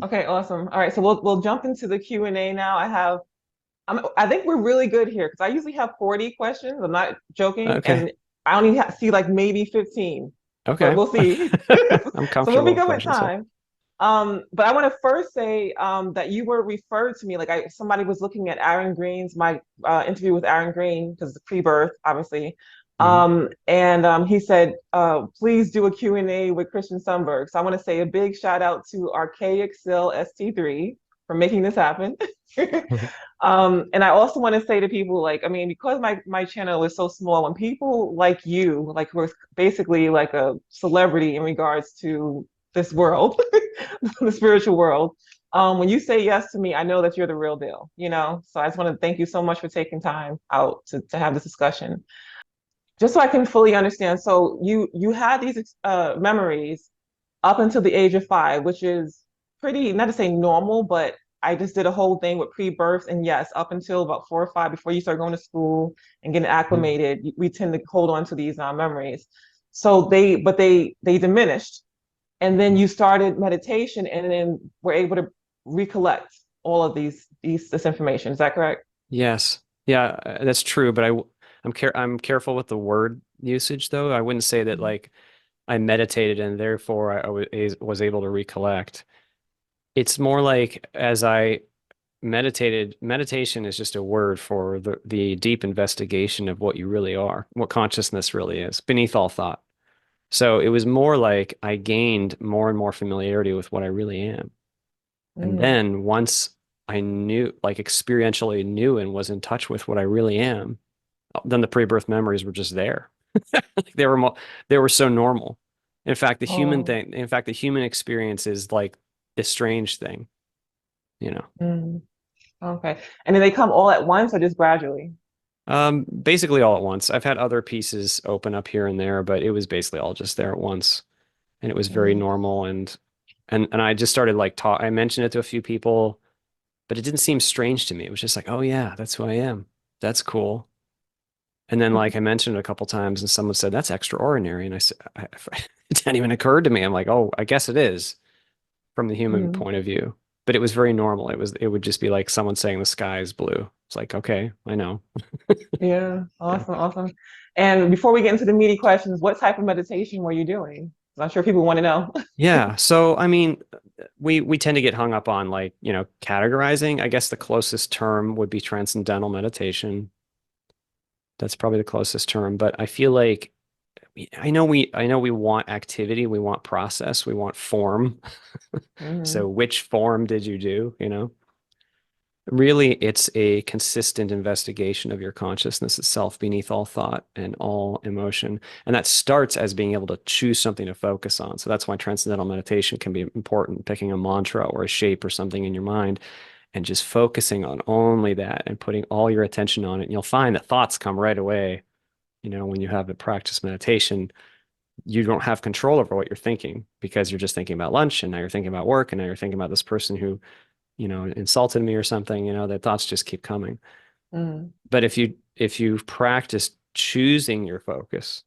Okay, awesome. All right, so we'll jump into the Q&A now. I think we're really good here because I usually have 40 questions. I'm not joking, Okay. and I only see like maybe 15, but Okay. we'll see. I'm So we'll be comfortable with good with questions. Yeah. time. But I want to first say that you were referred to me like somebody was looking at Aaron Green's my interview with Aaron Green because it's pre-birth, obviously. Mhm. And he said, please do a Q&A with Christian Sundberg. So I want to say a big shout out to Archaic Sil ST3 for making this happen. And I also want to say to people, like, I mean, because my channel is so small, when people like you, like who are basically like a celebrity in regards to this world, the spiritual world, when you say yes to me, I know that you're the real deal, you know? So I just want to thank you so much for taking time out to have this discussion. Just so I can fully understand. So you had these memories up until the age of 5, which is pretty, not to say normal, but I just did a whole thing with pre-birth. And yes, up until about 4 or 5, before you start going to school and getting Mhm. acclimated, we tend to hold on to these memories. So they diminished. And then you started meditation and then were able to recollect all of this information. Is that correct? Yes. Yeah, that's true, but I'm careful with the word usage though. I wouldn't say that Mhm. like I meditated and therefore was able to recollect. It's more like as I meditated, meditation is just a word for the deep investigation of what you really are, what consciousness really is, beneath all thought. So it was more like I gained more and more familiarity with what I really am. And Mm. then once I knew, like experientially knew and was in touch with what I really am, then the pre-birth memories were just there. Like they were so normal. Oh. In fact, the human experience is like this strange thing, you know. Mm. Okay. And then they come all at once or just gradually? Basically all at once. I've had other pieces open up here and there, but it was basically all just there at once. And it was very Mm. normal and I just started like talk I mentioned it to a few people, but it didn't seem strange to me. It was just like, oh yeah, that's who I am. That's cool. And then like I mentioned it a couple times and someone said, that's extraordinary. And I said, it didn't even occur to me. I'm like, oh, I guess it is from the human Mm. point of view. But it was very normal. It would just be like someone saying the sky is blue. It's like, okay, I know. Yeah, Yeah. awesome, awesome. And before we get into the meaty questions, what type of meditation were you doing? 'Cause I'm sure people want to know. Yeah. So I mean, we tend to get hung up on like, categorizing. I guess the closest term would be transcendental meditation. That's probably the closest term, but I feel like I know we want activity, we want process, we want form. Hmm. So which form did you do, Really, it's a consistent investigation of your consciousness itself beneath all thought and all emotion. And that starts as being able to choose something to focus on. So that's why transcendental meditation can be important, picking a mantra or a shape or something in your mind and just focusing on only that and putting all your attention on it. And you'll find that thoughts come right away. When you have a practice meditation, you don't have control over what you're thinking because you're just thinking about lunch and now you're thinking about work and now you're thinking about this person who insulted me or something, the thoughts just keep coming. Hmm. But if you practice choosing your focus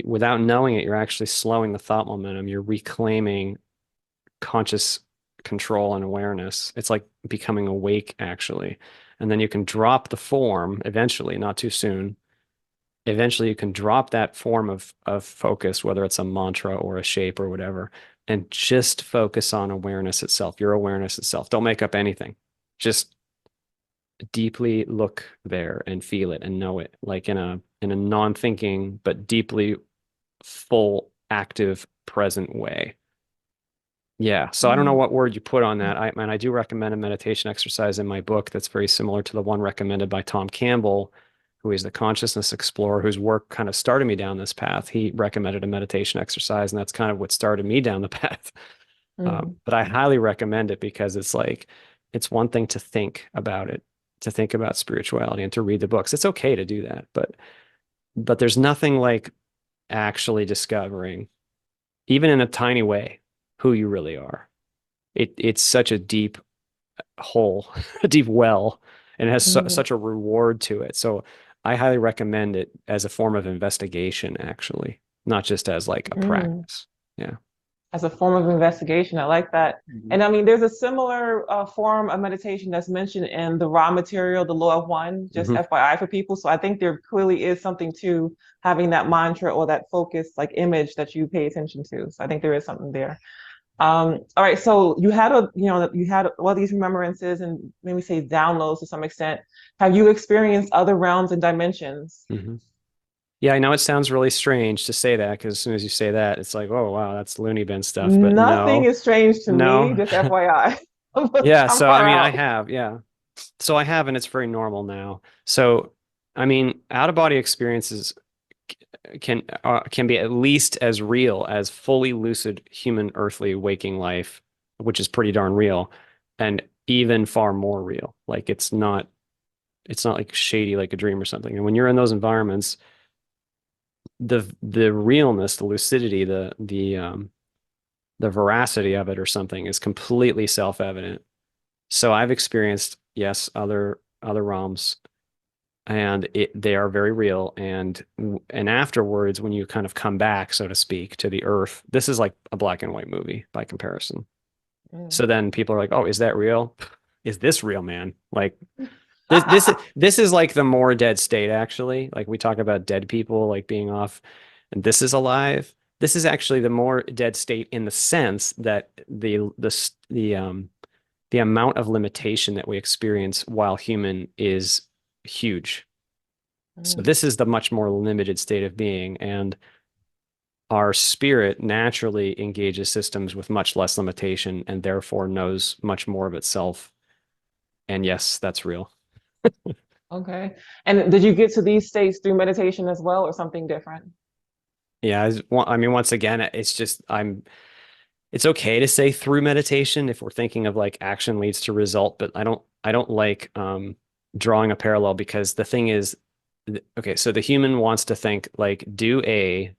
without knowing it, you're actually slowing the thought momentum. You're reclaiming conscious control and awareness. It's like becoming awake, actually. And then you can drop the form eventually, not too soon. Eventually, you can drop that form of focus, whether it's a mantra or a shape or whatever, and just focus on awareness itself, your awareness itself. Don't make up anything. Just deeply look there and feel it and know it, like in a non-thinking but deeply full, active, present way. Yeah. So I don't know Hmm. what word you put on that. I do recommend a meditation exercise in my book that's very similar to the one recommended by Tom Campbell, who is the consciousness explorer, whose work kind of started me down this path. He recommended a meditation exercise, and that's kind of what started me down the path. Hmm. But I highly recommend it because it's one thing to think about it, to think about spirituality and to read the books. It's okay to do that, but there's nothing like actually discovering, even in a tiny way, who you really are. It's such a deep hole, a deep well, and it has Hmm. such a reward to it. So I highly recommend it as a form of investigation, actually, not just as like a Hmm. practice. Yeah. As a form of investigation. I like that. Mhm. And I mean, there's a similar form of meditation that's mentioned in the raw material, the Law of One, just Mhm. FYI for people. So I think there clearly is something to having that mantra or that focus, like image that you pay attention to. So I think there is something there. All right. So you had you had all these remembrances and maybe say downloads to some extent. Have you experienced other realms and dimensions? Mhm. Yeah, I know it sounds really strange to say that because as soon as you say that, it's like, oh wow, that's loony bin stuff. But Nothing no, is strange to me, no. just FYI. Yeah, I'm so I far mean, I out. have, yeah. So I have, and it's very normal now. So, I mean, out of body experiences can be at least as real as fully lucid human earthly waking life, which is pretty darn real, and even far more real. Like it's not like shady like a dream or something. And when you're in those environments, the realness, the lucidity, the veracity of it or something is completely self-evident. So I've experienced, yes, other realms, and they are very real. And afterwards, when you kind of come back, so to speak, to the earth, this is like a black and white movie by comparison. Mm. So then people are like, "Oh, is that real? Is this real, man?" Like this is like the more dead state, actually. Like we talk about dead people like being off, and this is alive. This is actually the more dead state in the sense that the amount of limitation that we experience while human is huge. So Mm. this is the much more limited state of being, and our spirit naturally engages systems with much less limitation and therefore knows much more of itself. And yes, that's real. Okay. And did you get to these states through meditation as well, or something different? Yeah, I mean, once again, it's just it's okay to say through meditation if we're thinking of like action leads to result, but I don't like drawing a parallel because the thing is, okay, so the human wants to think like do A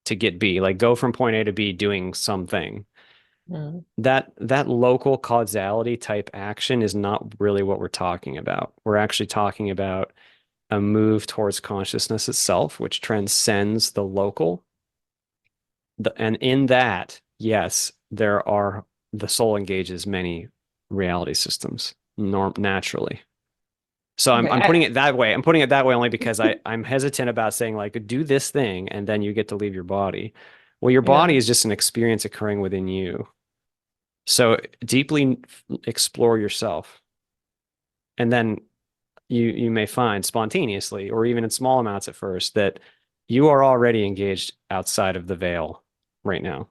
to get B, like go from point A to B doing something. Mm. That local causality type action is not really what we're talking about. We're actually talking about a move towards consciousness itself, which transcends the local. And in that, yes, the soul engages many reality systems naturally. So I'm Okay. putting it that way. I'm putting it that way only because I'm hesitant about saying like do this thing and then you get to leave your body. Well, your body Yeah. is just an experience occurring within you. So deeply explore yourself. And then you may find spontaneously or even in small amounts at first that you are already engaged outside of the veil right now.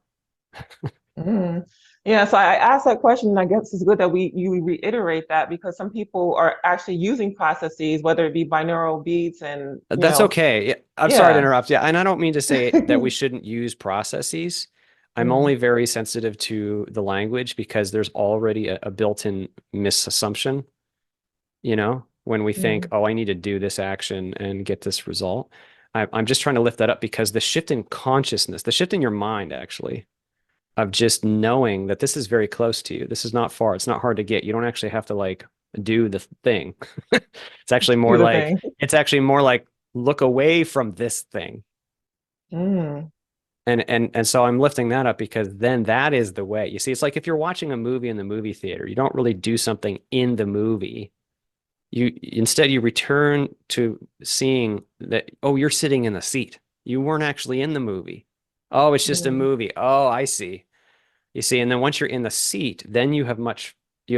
Mm. Yeah, so I asked that question, and I guess it's good that you reiterate that because some people are actually using processes, whether it be binaural beats and That's okay. Yeah, I'm sorry to yeah. interrupt. Yeah, and I don't mean to say that we shouldn't use processes. I'm Mm. only very sensitive to the language because there's already a built-in misassumption, when we think, Mm. oh, I need to do this action and get this result. I'm just trying to lift that up because the shift in consciousness, the shift in your mind, actually, of just knowing that this is very close to you. This is not far. It's not hard to get. You don't actually have to like do the thing. Do the thing. It's actually more like look away from this thing. Mm. And so I'm lifting that up because then that is the way. You see, it's like if you're watching a movie in the movie theater, you don't really do something in the movie. You return to seeing that, oh, you're sitting in the seat. You weren't actually in the movie. Oh, it's just a Mm. movie. Oh, I see. You see, and then once you're in the seat, then you have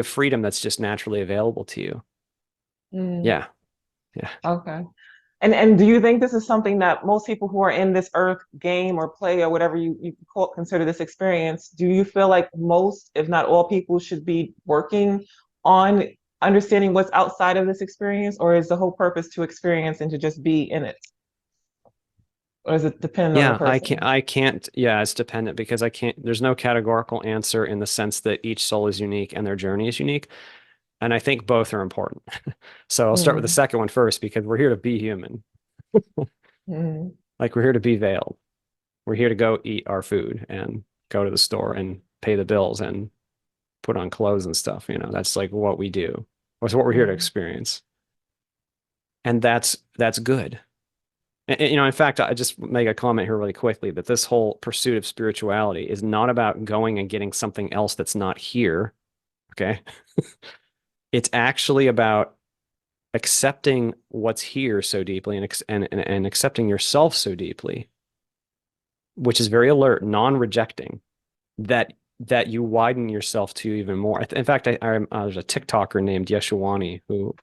freedom that's just naturally available to you. Mm. Yeah. Yeah. Okay. And do you think this is something that most people who are in this earth game or play or whatever consider this experience, do you feel like most, if not all people, should be working on understanding what's outside of this experience, or is the whole purpose to experience and to just be in it? Or does it depend on the Yeah, person? yeah, it's dependent because there's no categorical answer in the sense that each soul is unique and their journey is unique. And I think both are important. So I'll start with the Mm. second one first because we're here to be human. Mm. Like we're here to be veiled. We're here to go eat our food and go to the store and pay the bills and put on clothes and stuff. That's like what we do. That's what we're here to Mm. experience. And that's good. In fact, I just make a comment here really quickly that this whole pursuit of spirituality is not about going and getting something else that's not here. Okay. It's actually about accepting what's here so deeply and accepting yourself so deeply, which is very alert, non-rejecting, that you widen yourself to even more. In fact, there's a TikToker named Yeshwani who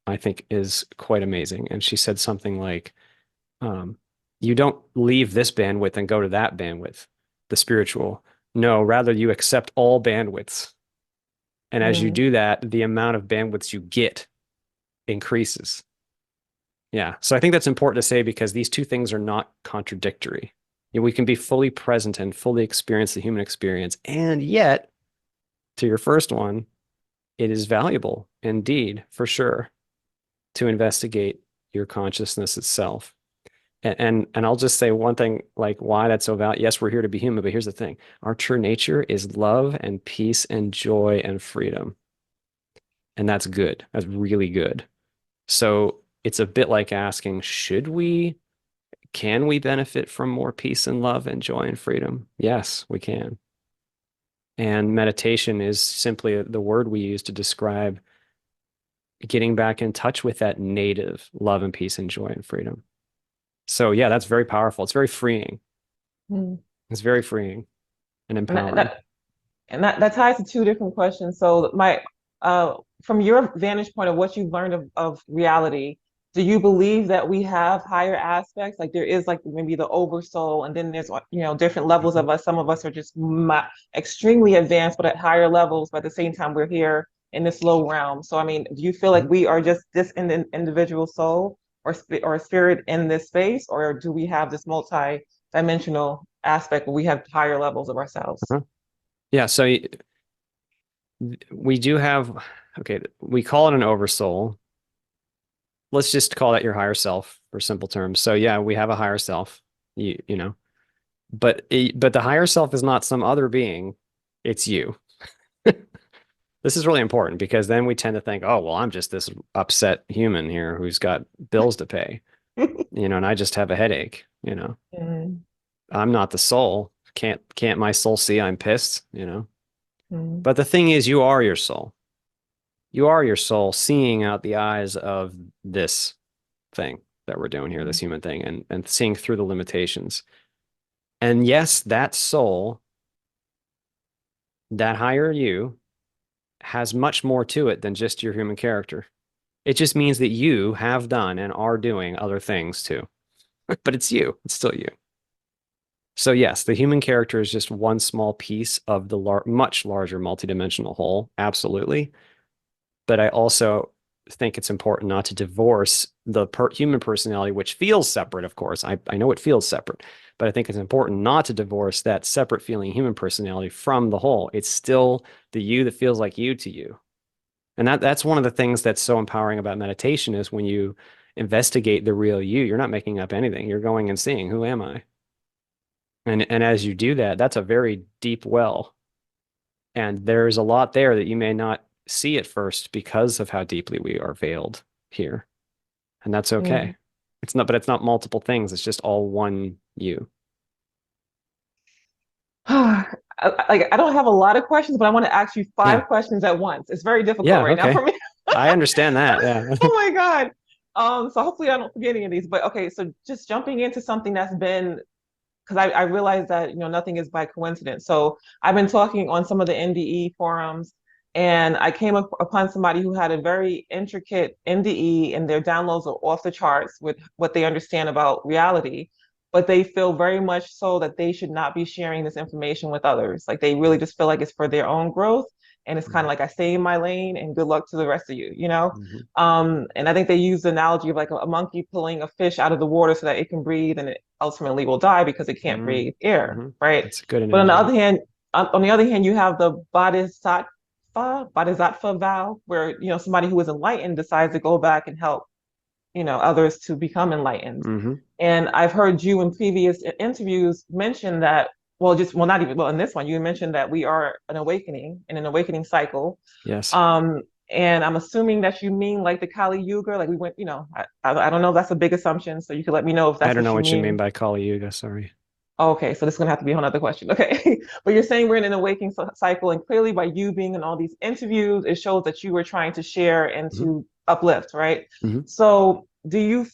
I think is quite amazing. And she said something like, um, you don't leave this bandwidth and go to that bandwidth, the spiritual. No, rather you accept all bandwidths. And as you Mm, do that, the amount of bandwidths you get increases. Yeah. So I think that's important to say because these two things are not contradictory. We can be fully present and fully experience the human experience. And yet, to your first one, it is valuable indeed, for sure, to investigate your consciousness itself. And I'll just say one thing, like why that's so valuable. Yes, we're here to be human, but here's the thing. Our true nature is love and peace and joy and freedom. And that's good. That's really good. So it's a bit like asking, can we benefit from more peace and love and joy and freedom? Yes, we can. And meditation is simply the word we use to describe getting back in touch with that native love and peace and joy and freedom. So yeah, that's very powerful. It's very freeing. mm. It's very freeing and And that, empowering. that and that ties to two different questions. So from your vantage point of what you've learned of reality, do you believe that we have higher aspects? Like there is like maybe the oversoul, and then there's different levels Mhm. of us. Some of us are just extremely advanced, but at higher levels. But at the same time, we're here in this low realm. So I mean, do you feel like Mhm. we are just this individual soul or spirit in this space, or do we have this multi-dimensional aspect where we have higher levels of ourselves? Uh-huh. Yeah, so we do have, okay, we call it an oversoul. Let's just call that your higher self for simple terms. So yeah, we have a higher self, you know, but the higher self is not some other being, it's you. This is really important because then we tend to think, oh, well, I'm just this upset human here who's got bills to pay, and I just have a headache. Mm, I'm not the soul. Can't my soul see I'm pissed? mm, But the thing is, you are your soul. You are your soul seeing out the eyes of this thing that we're doing here, this mm, human thing, and seeing through the limitations. And yes, that soul, that higher you, has much more to it than just your human character. It just means that you have done and are doing other things too. But it's you. It's still you. So yes, the human character is just one small piece of the much larger multidimensional whole. Absolutely. But I also think it's important not to divorce the human personality, which feels separate, of course. I know it feels separate, but I think it's important not to divorce that separate feeling human personality from the whole. It's still the you that feels like you to you. And that's one of the things that's so empowering about meditation is when you investigate the real you, you're not making up anything. You're going and seeing, who am I? And as you do that, that's a very deep well. And there's a lot there that you may not see at first because of how deeply we are veiled here. And that's mm. okay. But it's not multiple things. It's just all one you. I don't have a lot of questions, but I want to ask you Yeah. five questions at once. It's very difficult Yeah. right now Okay. for me. I understand that. Yeah. Oh my God. So hopefully I don't forget any of these. But okay, so just jumping into something that's been because I realized that nothing is by coincidence. So I've been talking on some of the NDE forums, and I came upon somebody who had a very intricate NDE, and their downloads are off the charts with what they understand about reality. But they feel very much so that they should not be sharing this information with others. Like they really just feel like it's for their own growth. And it's kind of Mhm. like I stay in my lane and good luck to the rest of you. Mhm. And I think they use the analogy of like a monkey pulling a fish out of the water so that it can breathe, and it ultimately will die because it can't Mhm. breathe air, Mhm. right? That's a good But analogy. on the other hand, you have the bodhisattva vow, where somebody who is enlightened decides to go back and help others to become enlightened. Hmm. And I've heard you in previous interviews mention that, well, not even, well, in this one, you mentioned that we are an awakening in an awakening cycle. Yes. Um, And I'm assuming that you mean like the Kali Yuga, like we went, I don't know if that's a big assumption. So you could let me know if I that's don't know what you what you mean mean. by Kali Yuga, sorry. Okay, so this is gonna have to be another question. Okay, but you're saying we're in an awakening cycle, and clearly by you being in all these interviews, it shows that you were trying to share and Hmm. to uplift, right? Hmm. So do you,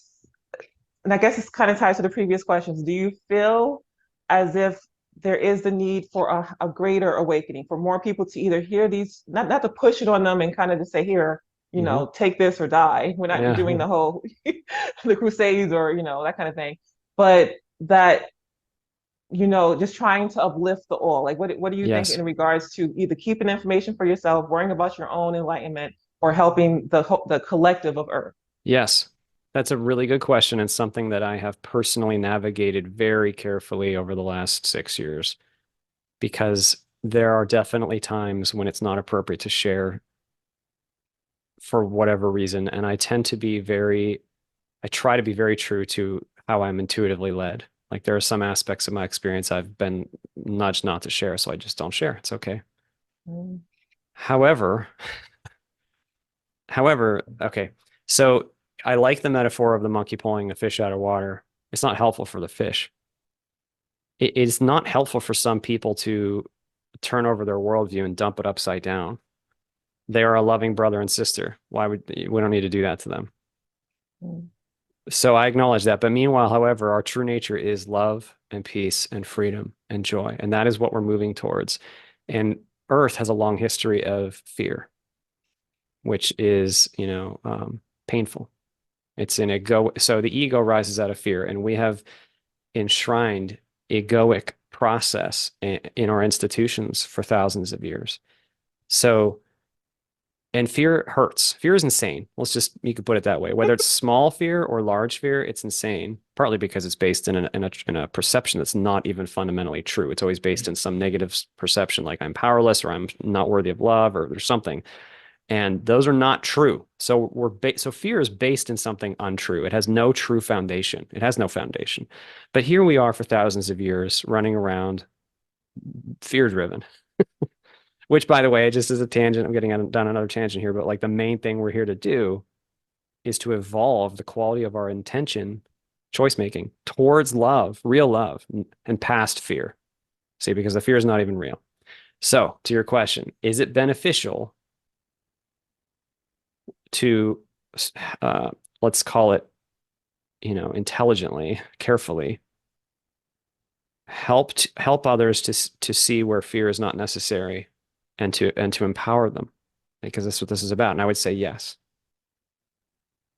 and I guess it's kind of tied to the previous questions, do you feel as if there is the need for a greater awakening, for more people to either hear these, not to push it on them and kind of just say, here, Hmm. take this or die. We're not Yeah. doing the whole the crusades or, that kind of thing, but that just trying to uplift the all. Like, what do you think Yes. in regards to either keeping information for yourself, worrying about your own enlightenment, or helping the collective of Earth? Yes. That's a really good question and something that I have personally navigated very carefully over the last 6 years because there are definitely times when it's not appropriate to share for whatever reason. And I try to be very true to how I'm intuitively led. Like there are some aspects of my experience I've been nudged not to share, so I just don't share. It's okay. Mm. However, okay. So I like the metaphor of the monkey pulling the fish out of water. It's not helpful for the fish. It is not helpful for some people to turn over their worldview and dump it upside down. They are a loving brother and sister. We don't need to do that to them. Mm. So I acknowledge that. But meanwhile, however, our true nature is love and peace and freedom and joy. And that is what we're moving towards. And Earth has a long history of fear, which is, painful. It's an ego. So the ego rises out of fear, and we have enshrined egoic process in our institutions for thousands of years. So, and fear hurts. Fear is insane. You could put it that way. Whether it's small fear or large fear, it's insane. Partly because it's based in a perception that's not even fundamentally true. It's always based in some negative perception, like I'm powerless or I'm not worthy of love or there's something. And those are not true. So fear is based in something untrue. It has no true foundation. It has no foundation. But here we are for thousands of years running around fear driven, which by the way, just as a tangent, I'm getting down another tangent here, but like the main thing we're here to do is to evolve the quality of our intention, choice making towards love, real love, and past fear. See, because the fear is not even real. So to your question, is it beneficial to uh, let's call it, intelligently, carefully help others to see where fear is not necessary and to empower them because that's what this is about. And I would say yes.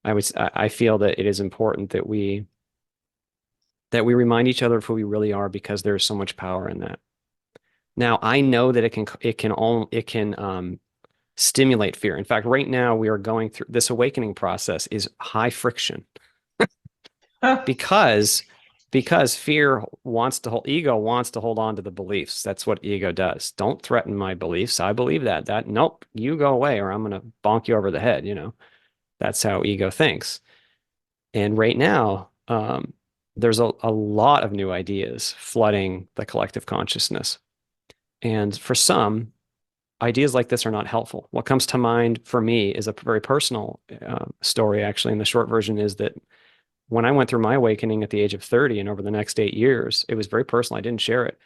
I feel that it is important that we remind each other of who we really are because there's so much power in that. Now, I know that it can stimulate fear. In fact, right now we are going through this awakening process is high friction because ego wants to hold on to the beliefs. That's what ego does. Don't threaten my beliefs. I believe that nope, you go away or I'm going to bonk you over the head. That's how ego thinks. And right now, there's a lot of new ideas flooding the collective consciousness. And for some, ideas like this are not helpful. What comes to mind for me is a very personal story, actually. And the short version is that when I went through my awakening at the age of 30 and over the next 8 years, it was very personal. I didn't share it,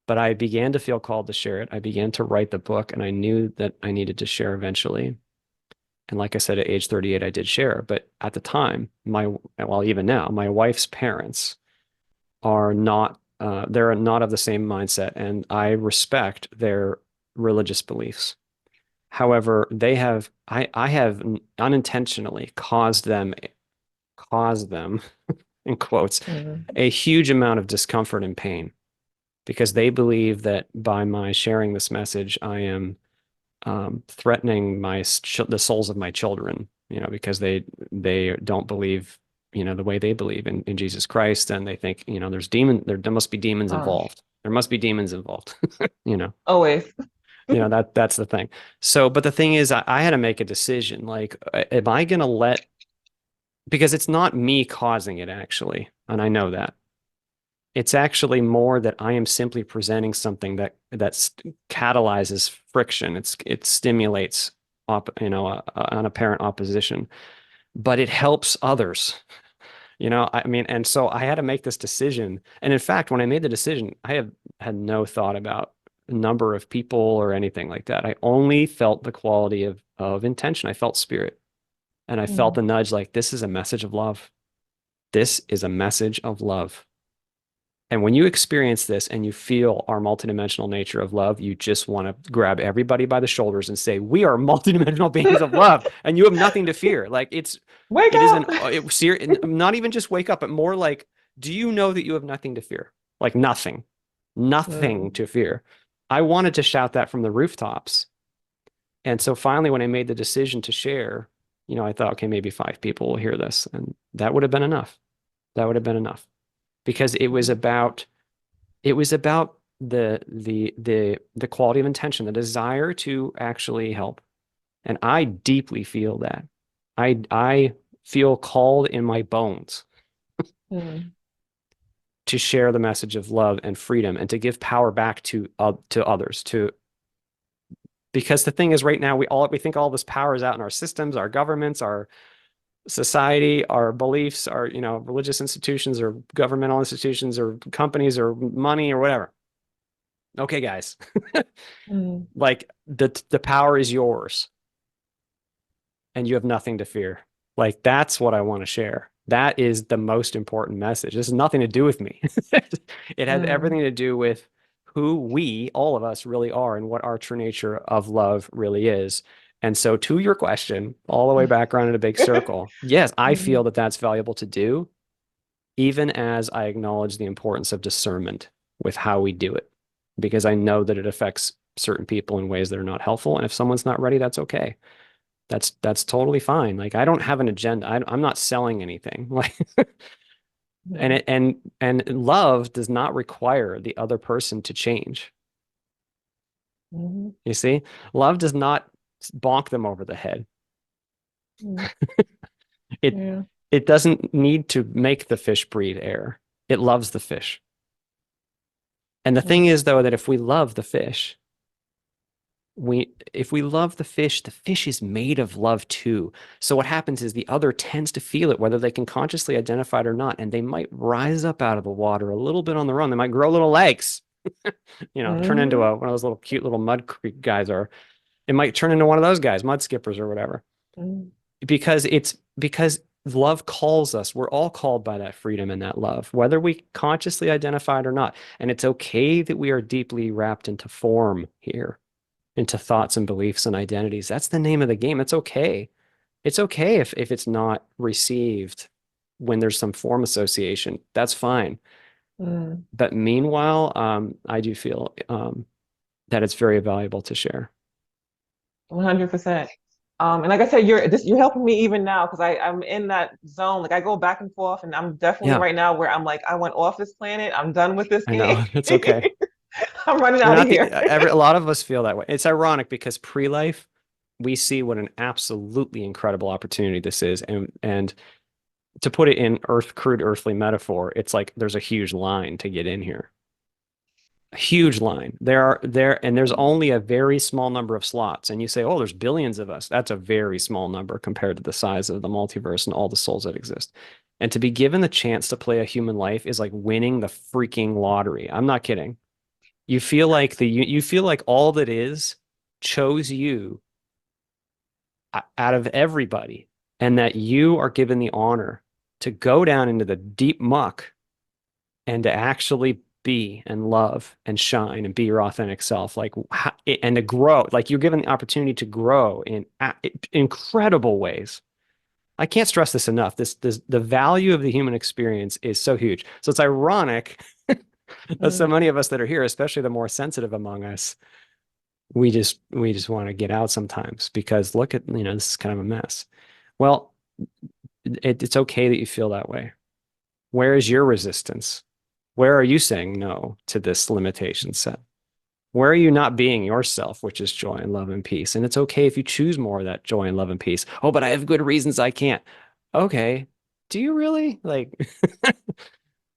but I began to feel called to share it. I began to write the book and I knew that I needed to share eventually. And like I said, at age 38, I did share. But at the time, well, even now, my wife's parents they're not of the same mindset. And I respect their religious beliefs. However, I have unintentionally caused them in quotes, Mm. a huge amount of discomfort and pain because they believe that by my sharing this message, I am threatening the souls of my children, because they don't believe, the way they believe in Jesus Christ, and they think, there must be demons Oh, involved. There must be demons involved, you know. always. That's the thing. So, but the thing is, I had to make a decision. Like, am I going to because it's not me causing it actually, and I know that. It's actually more that I am simply presenting something that catalyzes friction. It stimulates an apparent opposition, but it helps others. I mean, and so I had to make this decision. And in fact, when I made the decision, I have had no thought about the number of people or anything like that. I only felt the quality of intention. I felt spirit. And I felt the Mm. nudge like, this is a message of love. This is a message of love. And when you experience this and you feel our multidimensional nature of love, you just want to grab everybody by the shoulders and say, "We are multidimensional beings of love, and you have nothing to fear." Like Wake it is up. not even just wake up, but more like, do you know that you have nothing to fear? Like nothing, nothing Mm. to fear. I wanted to shout that from the rooftops. And so finally, when I made the decision to share, I thought, okay, maybe 5 people will hear this, and that would have been enough. That would have been enough because it was about the quality of intention, the desire to actually help. And I deeply feel that. I feel called in my bones Mm. to share the message of love and freedom and to give power back to others, to because the thing is right now we think all this power is out in our systems, our governments, our society, our beliefs, our religious institutions or governmental institutions or companies or money or whatever. Okay, guys. Mm. Like the power is yours and you have nothing to fear. Like that's what I want to share. That is the most important message. This has nothing to do with me. It has Mm. everything to do with who we, all of us, really are and what our true nature of love really is. And so, to your question, all the way back around in a big circle, yes, I feel Mm. that that's valuable to do, even as I acknowledge the importance of discernment with how we do it, because I know that it affects certain people in ways that are not helpful. And if someone's not ready, that's okay. That's totally fine. Like I don't have an agenda. I'm not selling anything. Like and Mm. it and love does not require the other person to change. Mm. You see, love does not bonk them over the head. Mm. It Yeah. it doesn't need to make the fish breathe air. It loves the fish. And the thing Mm. is, though, that if we love the fish is made of love too. So what happens is the other tends to feel it, whether they can consciously identify it or not, and they might rise up out of the water a little bit on their own. They might grow little legs, turn into Mm. one of those little cute little mud creek guys, or it might turn into one of those guys, mud skippers or whatever. Mm. Because love calls us. We're all called by that freedom and that love, whether we consciously identify it or not. And it's okay that we are deeply wrapped into form here, into thoughts and beliefs and identities. That's the name of the game. It's okay. It's okay if it's not received when there's some form association. That's fine. Mm. But meanwhile, I do feel that it's very valuable to share. 100%. And like I said, you're helping me even now because I'm in that zone. Like I go back and forth, and I'm definitely Yeah, right now where I'm like, I went off this planet. I'm done with this I game. know. It's okay. I'm running We're out of not here. a lot of us feel that way. It's ironic because pre-life, we see what an absolutely incredible opportunity this is. And to put it in crude earthly metaphor, it's like there's a huge line to get in here. A huge line. And there's only a very small number of slots. And you say, oh, there's billions of us. That's a very small number compared to the size of the multiverse and all the souls that exist. And to be given the chance to play a human life is like winning the freaking lottery. I'm not kidding. You feel like all that is chose you out of everybody, and that you are given the honor to go down into the deep muck and to actually be and love and shine and be your authentic self, like and to grow. Like you're given the opportunity to grow in incredible ways. I can't stress this enough. This the value of the human experience is so huge. So it's ironic that so Mm. many of us that are here, especially the more sensitive among us, we just want to get out sometimes because look at, this is kind of a mess. Well, it's okay that you feel that way. Where is your resistance? Where are you saying no to this limitation set? Where are you not being yourself, which is joy and love and peace? And it's okay if you choose more of that joy and love and peace. Oh, but I have good reasons I can't. Okay. Do you really? Like,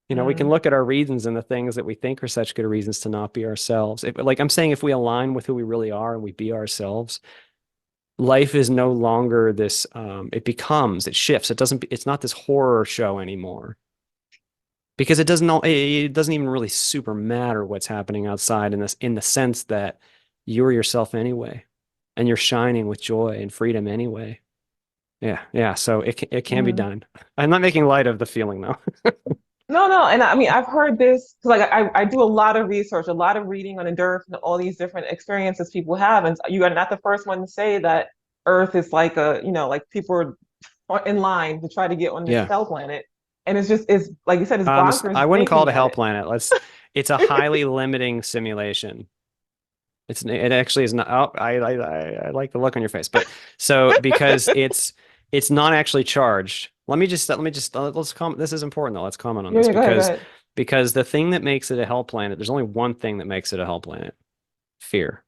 we can Mm. look at our reasons and the things that we think are such good reasons to not be ourselves. Like I'm saying, if we align with who we really are and we be ourselves, Life is no longer this, it shifts. It's not this horror show anymore. Because it doesn't even really super matter what's happening outside in the sense that you're yourself anyway, and you're shining with joy and freedom anyway. Yeah, yeah. So it can be Mhm. done. I'm not making light of the feeling though. No, no, and I mean I've heard this 'cause, like I do a lot of research, a lot of reading on endurance and all these different experiences people have, and you are not the first one to say that Earth is like like people are in line to try to get on this Yeah. hell planet, and it's like you said, it's bonkers I wouldn't call it thinking a that hell planet. It's a highly limiting simulation. It actually is not. Oh, I like the look on your face, but so because it's not actually charged. Let's comment. This is important though. Let's comment on yeah, this yeah, go ahead. because the thing that makes it a hell planet, there's only one thing that makes it a hell planet: fear.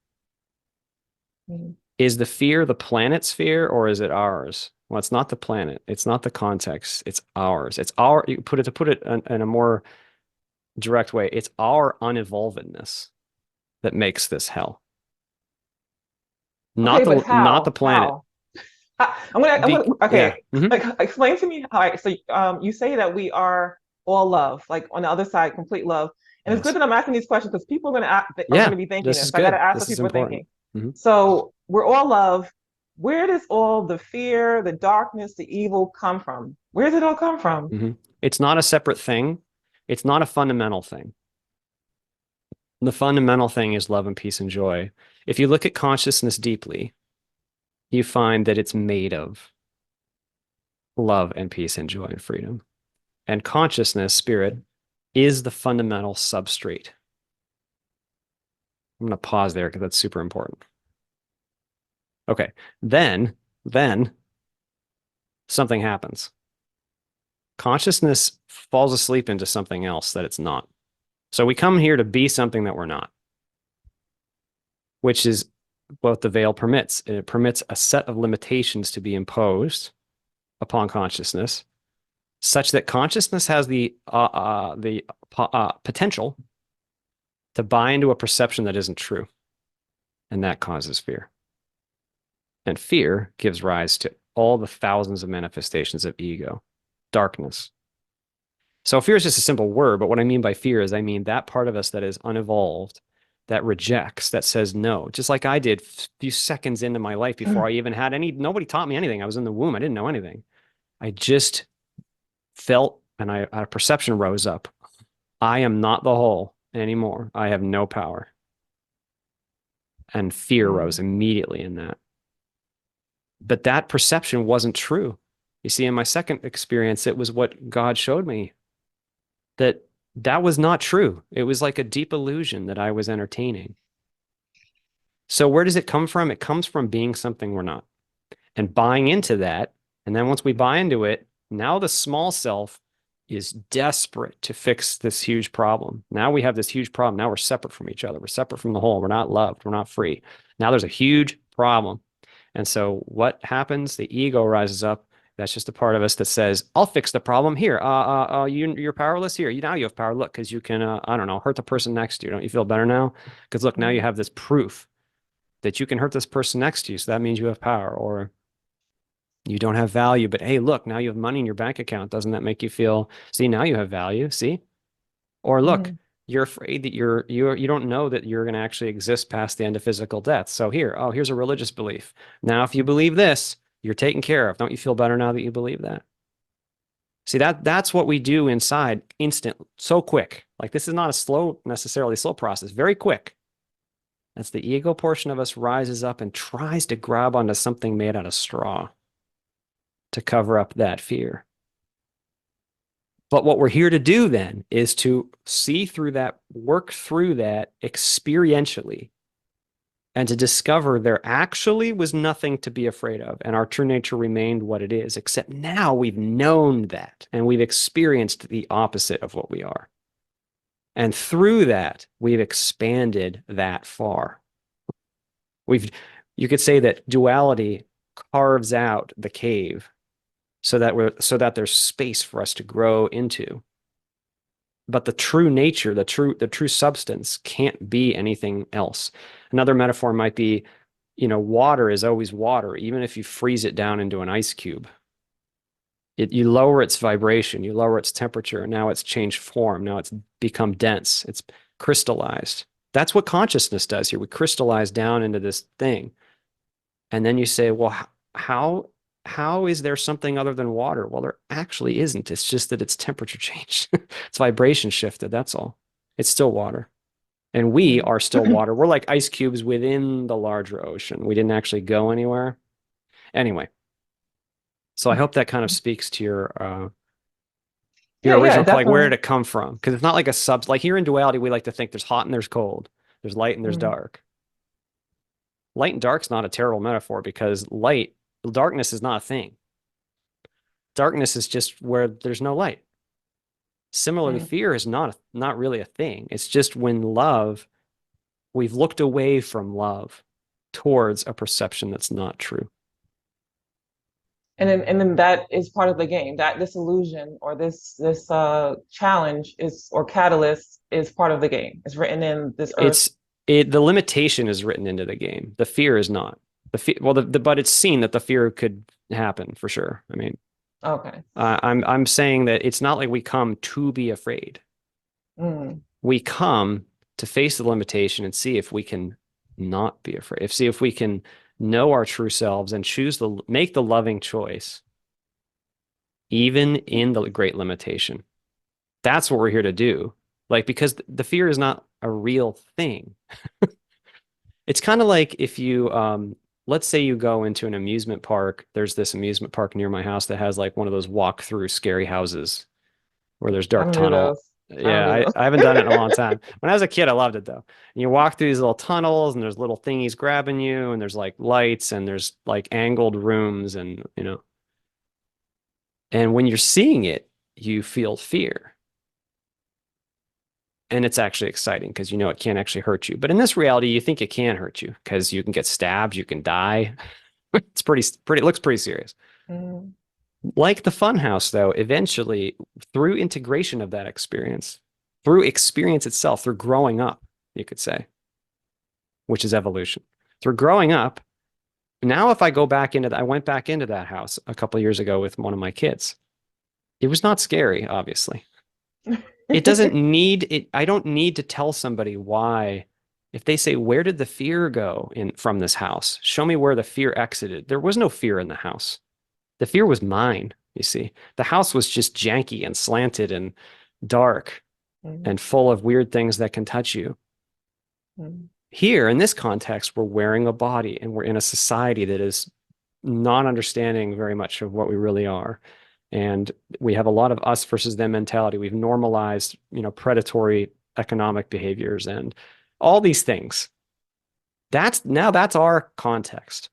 Mhm. Is the fear the planet's fear or is it ours? Well, it's not the planet. It's not the context. It's ours. It's our. You put it to put it in a more direct way. It's our unevolvedness that makes this hell, Okay, but not the how? planet. How? I'm Be gonna, yeah. okay, like explain to me how, so you say that we are all love, like on the other side, complete love. And it's good Yes. that I'm asking these questions because people are Yeah. gonna be thinking This this. is So I gotta good. ask what This is people are important. thinking. Hmm. So we're all love. Where does all the fear, the darkness, the evil come from? Where does it all come from? Hmm. It's not a separate thing. It's not a fundamental thing. The fundamental thing is love and peace and joy. If you look at consciousness deeply, you find that it's made of love and peace and joy and freedom. And consciousness, spirit, is the fundamental substrate. I'm going to pause there because that's super important. Okay. Then something happens. Consciousness falls asleep into something else that it's not. So we come here to be something that we're not, which is what the veil permits. It permits a set of limitations to be imposed upon consciousness, such that consciousness has the potential to buy into a perception that isn't true, and that causes fear. And fear gives rise to all the thousands of manifestations of ego, darkness. So fear is just a simple word, but what I mean by fear is I mean that part of us that is unevolved, that rejects, that says no, just like I did a few seconds into my life before I even had nobody taught me anything. I was in the womb. I didn't know anything. I just felt and a perception rose up. I am not the whole anymore. I have no power. And fear rose Mm, immediately in that. But that perception wasn't true. You see, in my second experience, it was what God showed me that that was not true. It was like a deep illusion that I was entertaining. So where does it come from? It comes from being something we're not and buying into that. And then once we buy into it, now the small self is desperate to fix this huge problem. Now we have this huge problem. Now we're separate from each other. We're separate from the whole. We're not loved. We're not free. Now there's a huge problem. And so what happens? The ego rises up. That's just a part of us that says, "I'll fix the problem here. You're powerless here. Now you have power. Look, because you can, I don't know, hurt the person next to you. Don't you feel better now? Because look, now you mm, have this proof that you can hurt this person next to you. So that means you have power, or you don't have value. But hey, look, now you have money in your bank account. Doesn't that make you feel? See, now you have value. See, or look, mm, you're afraid that you don't know that you're going to actually exist past the end of physical death. So here's a religious belief. Now, if you believe this, you're taken care of. Don't you feel better now that you believe that? See, that's what we do inside, instant, so quick. Like this is not a necessarily slow process, very quick. That's the ego portion of us rises up and tries to grab onto something made out of straw to cover up that fear. But what we're here to do then is to see through that, work through that experientially, and to discover there actually was nothing to be afraid of. And our true nature remained what it is, except now we've known that and we've experienced the opposite of what we are. And through that, we've expanded that far. We've, you could say that duality carves out the cave so that there's space for us to grow into. But the true nature, the true substance can't be anything else. Another metaphor might be water is always water, even if you freeze it down into an ice cube. You lower its vibration, you lower its temperature, and now it's changed form. Now it's become dense, it's crystallized. That's what consciousness does here. We crystallize down into this thing. And then you say, well, how how is there something other than water? Well, there actually isn't. It's just that its temperature changed. Its vibration shifted. That's all. It's still water. And we Mm. are still water. We're like ice cubes within the larger ocean. We didn't actually go anywhere. Anyway, so I hope that kind of speaks to your Yeah, yeah, original, like where definitely. did it come from? Because it's not like a sub, like here in duality, we like to think there's hot and there's cold, there's light and there's Mm. dark. Light and dark's not a terrible metaphor because darkness is not a thing. Darkness is just where there's no light. Similarly, Mm. fear is not really a thing. It's just when we've looked away from love towards a perception that's not true. And then that is part of the game. That disillusion or this challenge is or catalyst is part of the game. It's written in this earth. It's the limitation is written into the game. The fear is not. But it's seen that the fear could happen for sure. I mean, Okay. I'm saying that it's not like we come to be afraid. Mm. We come to face the limitation and see if we can not be afraid. See if we can know our true selves and make the loving choice, even in the great limitation. That's what we're here to do. Like, because the fear is not a real thing. It's kind of like if let's say you go into an amusement park. There's this amusement park near my house that has like one of those walk-through scary houses where there's I dark don't do tunnel. those. I don't Yeah, do those. I haven't done it in a long time. When I was a kid, I loved it though. And you walk through these little tunnels and there's little thingies grabbing you and there's like lights and there's like angled rooms and when you're seeing it, you feel fear. And it's actually exciting because you know it can't actually hurt you. But in this reality, you think it can hurt you because you can get stabbed, you can die. It's it looks pretty serious. Mm. Like the funhouse, though, eventually, through integration of that experience, through experience itself, through growing up, you could say, which is evolution. Through growing up, now if I go back I went back into that house a couple of years ago with one of my kids. It was not scary, obviously. It doesn't need it. I don't need to tell somebody why. If they say, where did the fear go from this house? Show me where the fear exited. There was no fear in the house. The fear was mine, you see. The house was just janky and slanted and dark Mm. and full of weird things that can touch you. Mm. Here, in this context, we're wearing a body and we're in a society that is not understanding very much of what we really are. And we have a lot of us versus them mentality. We've normalized, predatory economic behaviors and all these things. That's our context.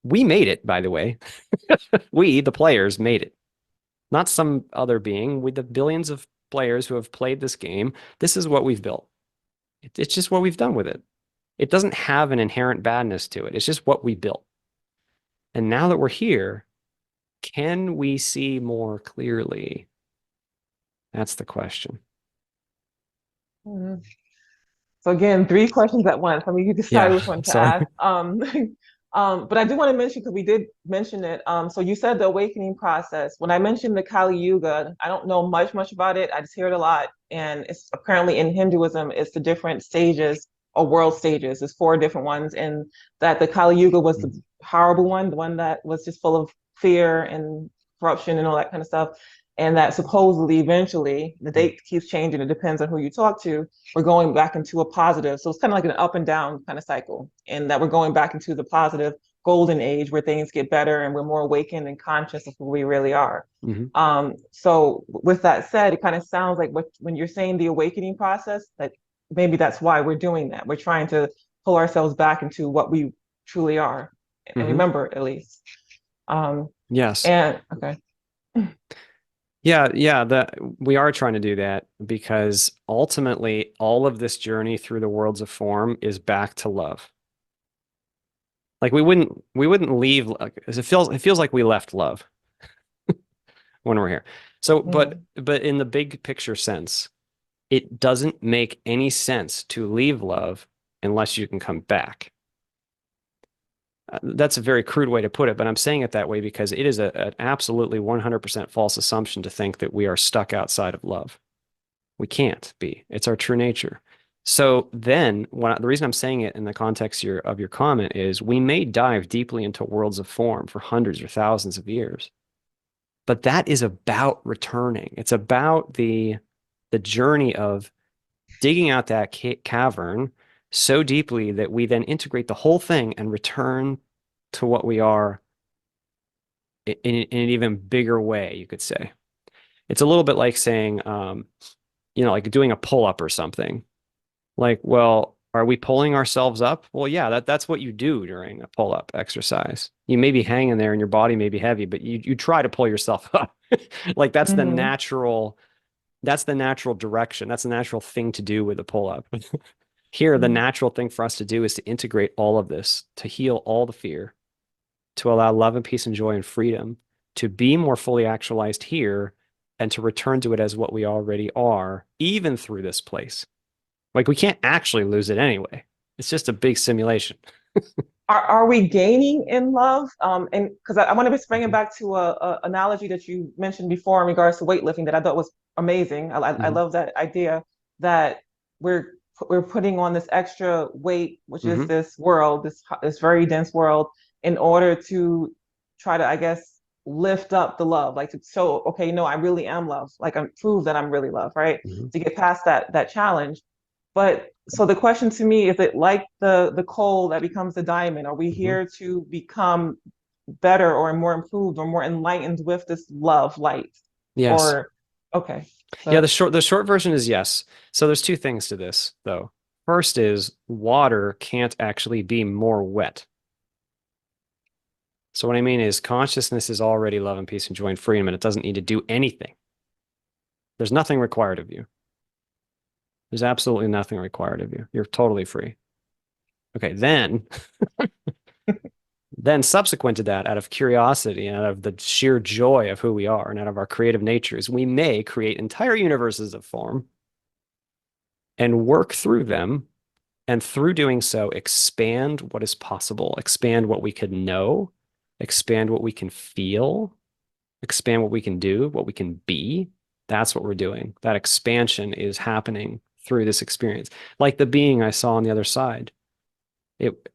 We made it, by the way. We, the players, made it. Not some other being. With the billions of players who have played this game, this is what we've built. It's just what we've done with it. It doesn't have an inherent badness to it. It's just what we built. And now that we're here, can we see more clearly? That's the question. Mm. So again, three questions at once. I mean, you decide Yeah, which one to sorry. ask. But I do want to mention because we did mention it. So you said the awakening process. When I mentioned the Kali Yuga, I don't know much about it. I just hear it a lot, and it's apparently in Hinduism, it's the different stages or world stages. There's four different ones, and that the Kali Yuga was the horrible one, the one that was just full of fear and corruption and all that kind of stuff. And that supposedly, eventually, the date keeps changing. It depends on who you talk to, we're going back into a positive. So it's kind of like an up and down kind of cycle, and that we're going back into the positive golden age where things get better and we're more awakened and conscious of who we really are. Mm-hmm. So with that said, it kind of sounds like when you're saying the awakening process, that maybe that's why we're doing that. We're trying to pull ourselves back into what we truly are and Mm-hmm. remember at least. Um, Yes. and okay. Yeah, that we are trying to do that because ultimately all of this journey through the worlds of form is back to love. Like we wouldn't leave like, it feels like we left love when we're here. So Mm. but in the big picture sense, it doesn't make any sense to leave love unless you can come back. That's a very crude way to put it, but I'm saying it that way because it is an absolutely 100% false assumption to think that we are stuck outside of love. We can't be. It's our true nature. So then, the reason I'm saying it in the context of your comment is we may dive deeply into worlds of form for hundreds or thousands of years, but that is about returning. It's about the journey of digging out that cavern so deeply that we then integrate the whole thing and return to what we are in an even bigger way, you could say. It's a little bit like saying, like doing a pull up or something. Like, well, are we pulling ourselves up? Well, yeah, that's what you do during a pull up exercise. You may be hanging there and your body may be heavy, but you try to pull yourself up. Like Hmm. that's the natural direction. That's the natural thing to do with a pull up. Here, the Hmm. natural thing for us to do is to integrate all of this, to heal all the fear, to allow love and peace and joy and freedom to be more fully actualized here and to return to it as what we already are, even through this place. Like we can't actually lose it anyway. It's just a big simulation. Are we gaining in love? And because I want to bring it Mhm. back to a analogy that you mentioned before in regards to weightlifting that I thought was amazing. I Mhm. love that idea that we're we're putting on this extra weight, which is Mhm. this world, this very dense world, in order to try to, I guess, lift up the love, like to show, okay, no, I really am love, like I prove that I'm really love, right? Mhm. To get past that challenge. But so the question to me is it like the coal that becomes the diamond? Are we Mhm. here to become better or more improved or more enlightened with this love light? Yes. Or okay. Yeah, So the short version is yes. So there's two things to this though. First is water can't actually be more wet. So what I mean is consciousness is already love and peace and joy and freedom, and it doesn't need to do anything. There's nothing required of you. There's absolutely nothing required of you. You're totally free. Okay, then subsequent to that, out of curiosity and out of the sheer joy of who we are and out of our creative natures, we may create entire universes of form and work through them. And through doing so, expand what is possible, expand what we could know, expand what we can feel, expand what we can do, what we can be. That's what we're doing. That expansion is happening through this experience. Like the being I saw on the other side. It,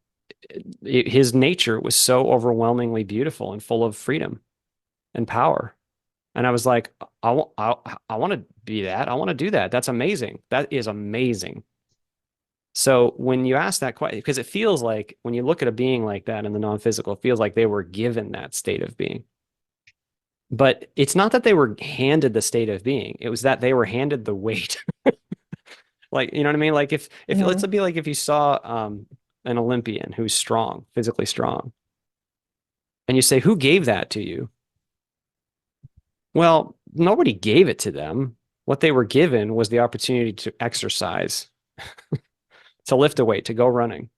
his nature was so overwhelmingly beautiful and full of freedom and power. And I was like, I want to be that. I want to do that. That's amazing. That is amazing. So when you ask that question, because it feels like when you look at a being like that in the non-physical, it feels like they were given that state of being. But it's not that they were handed the state of being. It was that they were handed the weight. Like, you know what I mean? Like if let's mhm. be like if you saw an Olympian who's strong, physically strong, and you say, who gave that to you? Well, nobody gave it to them. What they were given was the opportunity to exercise, to lift a weight, to go running.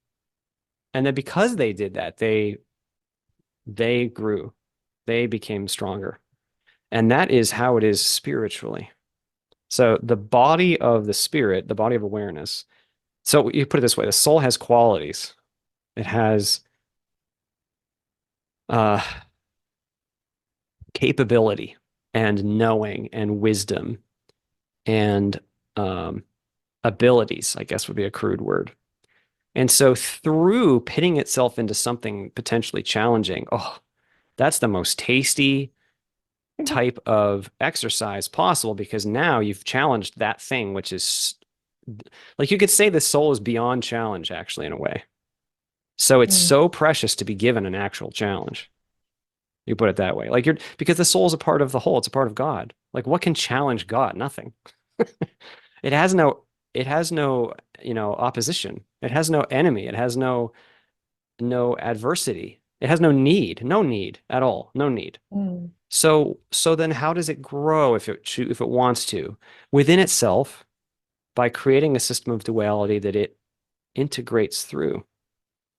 And then because they did that, they grew. They became stronger. And that is how it is spiritually. So the body of the spirit, the body of awareness. So you put it this way, the soul has qualities. It has uh capability and knowing and wisdom and um abilities, I guess would be a crude word. And so through pitting itself into something potentially challenging, oh, that's the most tasty type of exercise possible because now you've challenged that thing, which is like you could say the soul is beyond challenge, actually, in a way. So it's Mm, so precious to be given an actual challenge. You put it that way. Like you're because the soul is a part of the whole, it's a part of God. Like what can challenge God? Nothing. It has no, it has no, opposition. It has no enemy. It has no adversity. It has no need at all. No need. mm, So then how does it grow if it wants to? Within itself by creating a system of duality that it integrates through.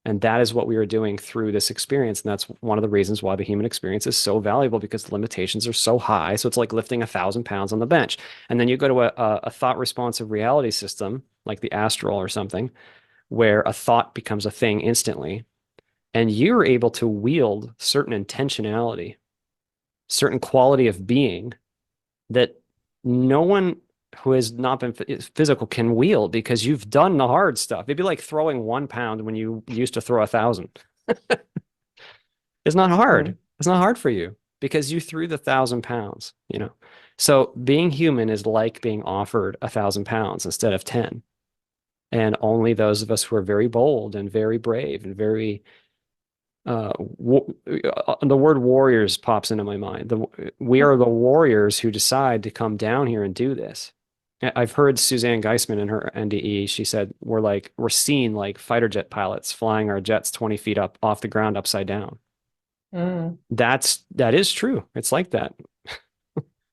And that is what we are doing through this experience. And that's one of the reasons why the human experience is so valuable because the limitations are so high. So it's like lifting 1,000 pounds on the bench. And then you go to a thought responsive reality system like the astral or something, where a thought becomes a thing instantly. And you're able to wield certain intentionality, certain quality of being that no one who has not been physical can wield because you've done the hard stuff. It'd be like throwing 1 pound when you used to throw 1,000. It's not hard. Mm. It's not hard for you because you threw the 1,000 pounds, you know. So being human is like being offered 1,000 pounds instead of 10. And only those of us who are very bold and very brave and very the word warriors pops into my mind. We are the warriors who decide to come down here and do this. I've heard Suzanne Geisman in her NDE. She said we're seen like fighter jet pilots flying our jets 20 feet up off the ground upside down. Mm. That is true. It's like that.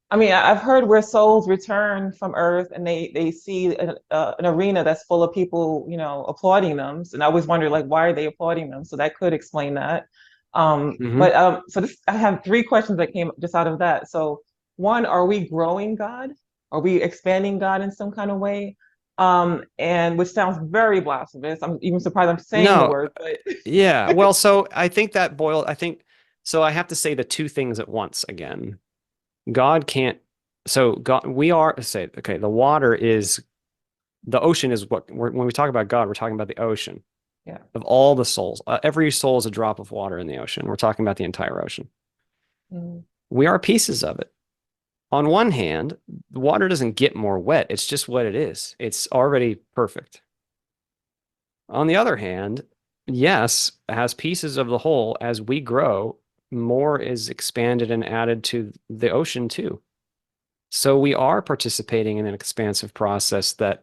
I mean, I've heard where souls return from Earth and they see an arena that's full of people, applauding them. And I always wonder, like, why are they applauding them? So that could explain that. Hmm. I have three questions that came just out of that. So, one, are we growing God? Are we expanding God in some kind of way? And which sounds very blasphemous. I'm even surprised I'm saying the No, word, but yeah. Well, so I think so I have to say the two things at once again. God can't, so God, we are, say, okay, the ocean is when we talk about God, we're talking about the ocean yeah. of all the souls. Every soul is a drop of water in the ocean. We're talking about the entire ocean. Mm. We are pieces of it. On one hand, the water doesn't get more wet. It's just what it is. It's already perfect. On the other hand, yes, as pieces of the whole, as we grow, more is expanded and added to the ocean too. So we are participating in an expansive process that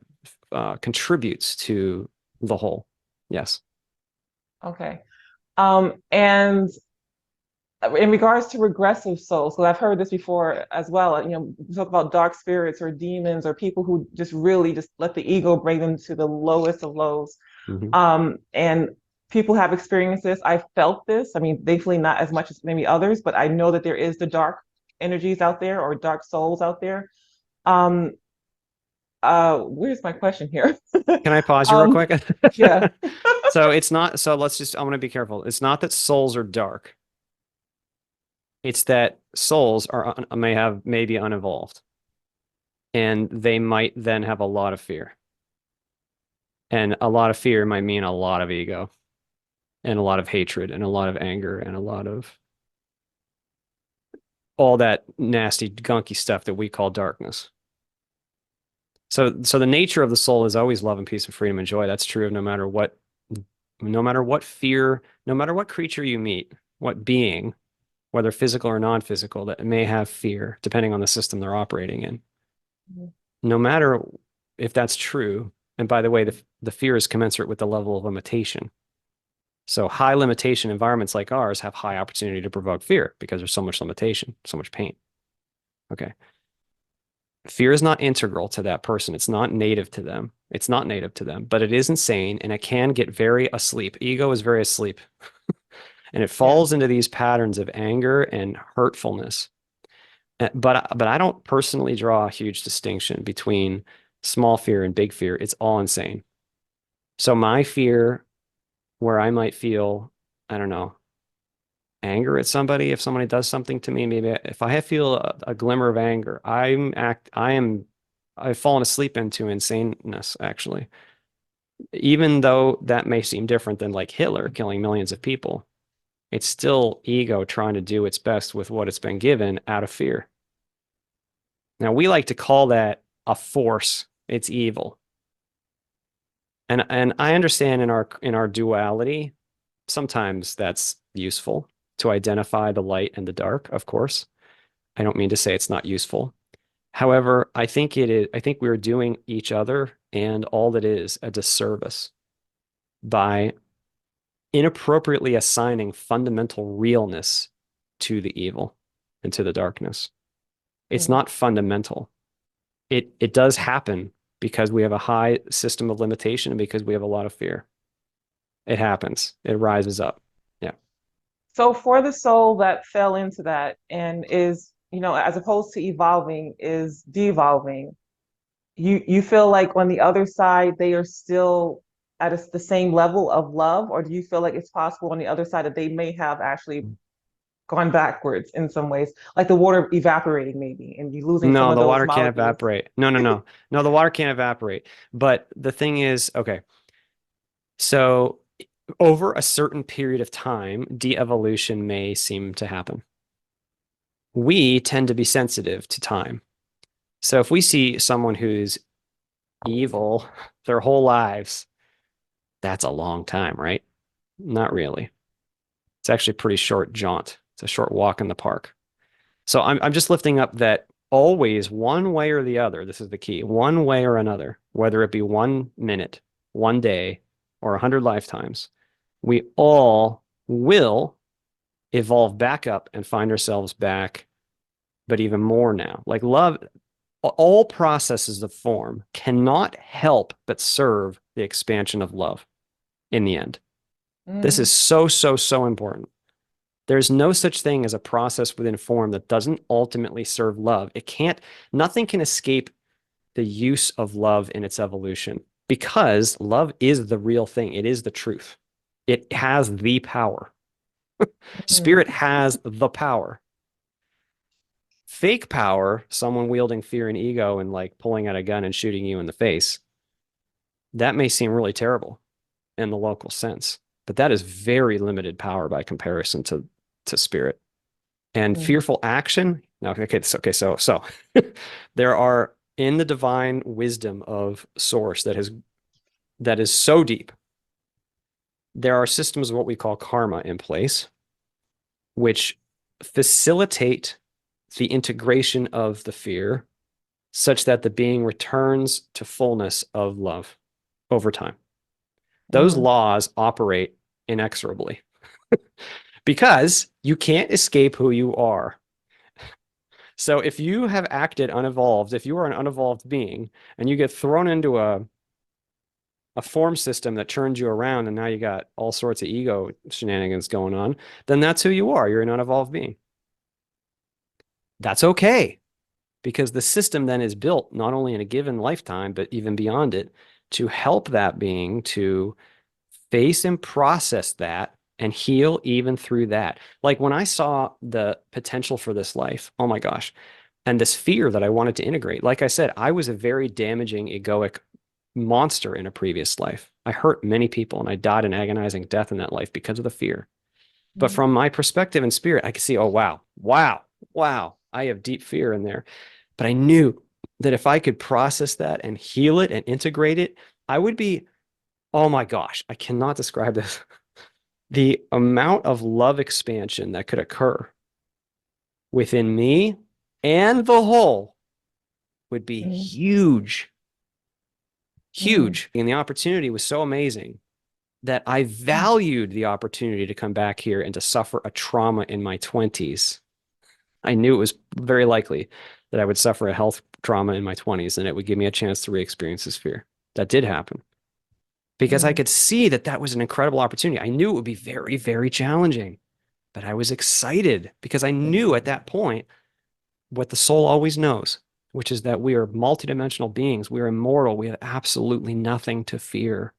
contributes to the whole. Yes. Okay. And in regards to regressive souls, because I've heard this before as well, we talk about dark spirits or demons or people who just really just let the ego bring them to the lowest of lows. Hmm. And people have experienced this. I've felt this. I mean, thankfully not as much as maybe others, but I know that there is the dark energies out there or dark souls out there. Um, where's my question here? Can I pause you real Um, quick? yeah. So it's not, so let's just, I want to be careful. It's not that souls are dark. It's that souls may be unevolved and they might then have a lot of fear. And a lot of fear might mean a lot of ego and a lot of hatred and a lot of anger and a lot of all that nasty, gunky stuff that we call darkness. So the nature of the soul is always love and peace and freedom and joy. That's true of no matter what fear, no matter what creature you meet, what being, whether physical or non-physical, that may have fear, depending on the system they're operating in. No matter if that's true, and by the way, the fear is commensurate with the level of limitation. So high limitation environments like ours have high opportunity to provoke fear because there's so much limitation, so much pain. Okay. Fear is not integral to that person. It's not native to them. It's not native to them, but it is insane and it can get very asleep. Ego is very asleep and it Yeah. falls into these patterns of anger and hurtfulness. But I don't personally draw a huge distinction between small fear and big fear. It's all insane. So my fear, where I might feel, I don't know, anger at somebody if somebody does something to me, maybe if I feel a glimmer of anger, I've fallen asleep into insaneness, actually. Even though that may seem different than like Hitler killing millions of people, it's still ego trying to do its best with what it's been given out of fear. Now, we like to call that a force. It's evil. And I understand in our duality, sometimes that's useful to identify the light and the dark, of course. I don't mean to say it's not useful. However, I think we're doing each other and all that is a disservice by inappropriately assigning fundamental realness to the evil and to the darkness. It's Mhm. not fundamental. It does happen because we have a high system of limitation and because we have a lot of fear. It happens. It rises up. Yeah. So for the soul that fell into that and is, as opposed to evolving, is devolving, you feel like on the other side they are still the same level of love, or do you feel like it's possible on the other side that they may have actually gone backwards in some ways, like the water evaporating maybe, and you losing some No, of the those water can't molecules? evaporate. No, no, no. No, the water can't evaporate. But the thing is, okay, so over a certain period of time, de-evolution may seem to happen. We tend to be sensitive to time. So if we see someone who's evil their whole lives, that's a long time, right? Not really. It's actually a pretty short jaunt. It's a short walk in the park. So I'm just lifting up that always one way or the other, this is the key, one way or another, whether it be 1 minute, 1 day, or 100 lifetimes, we all will evolve back up and find ourselves back, but even more now. Like love, all processes of form cannot help but serve the expansion of love in the end. This is Mm, so, so, so important. There's no such thing as a process within form that doesn't ultimately serve love. It can't, nothing can escape the use of love in its evolution because love is the real thing. It is the truth. It has the power. mm, Spirit has the power. Fake power, someone wielding fear and ego and like pulling out a gun and shooting you in the face, that may seem really terrible in the local sense, but that is very limited power by comparison to spirit. And mm, fearful action. No, okay, so there are in the divine wisdom of source that is so deep. There are systems of what we call karma in place, which facilitate the integration of the fear such that the being returns to fullness of love over time. Those mm, laws operate inexorably because you can't escape who you are. So if you have acted unevolved, if you are an unevolved being and you get thrown into a form system that turns you around and now you got all sorts of ego shenanigans going on, then that's who you are. You're an unevolved being. That's okay because the system then is built not only in a given lifetime, but even beyond it to help that being to face and process that and heal even through that. Like when I saw the potential for this life, oh my gosh, and this fear that I wanted to integrate. Like I said, I was a very damaging, egoic monster in a previous life. I hurt many people and I died an agonizing death in that life because of the fear. But mm, from my perspective and spirit, I could see, oh, wow, wow, wow, I have deep fear in there. But I knew that if I could process that and heal it and integrate it, I would be, oh my gosh, I cannot describe this. The amount of love expansion that could occur within me and the whole would be mm, huge, mm, huge. And the opportunity was so amazing that I valued the opportunity to come back here and to suffer a trauma in my 20s. I knew it was very likely that I would suffer a health trauma in my 20s and it would give me a chance to re-experience this fear. That did happen because I mm, could see that that was an incredible opportunity. I knew it would be very, very challenging, but I was excited because I knew at that point what the soul always knows, which is that we are multidimensional beings. We are immortal. We have absolutely nothing to fear.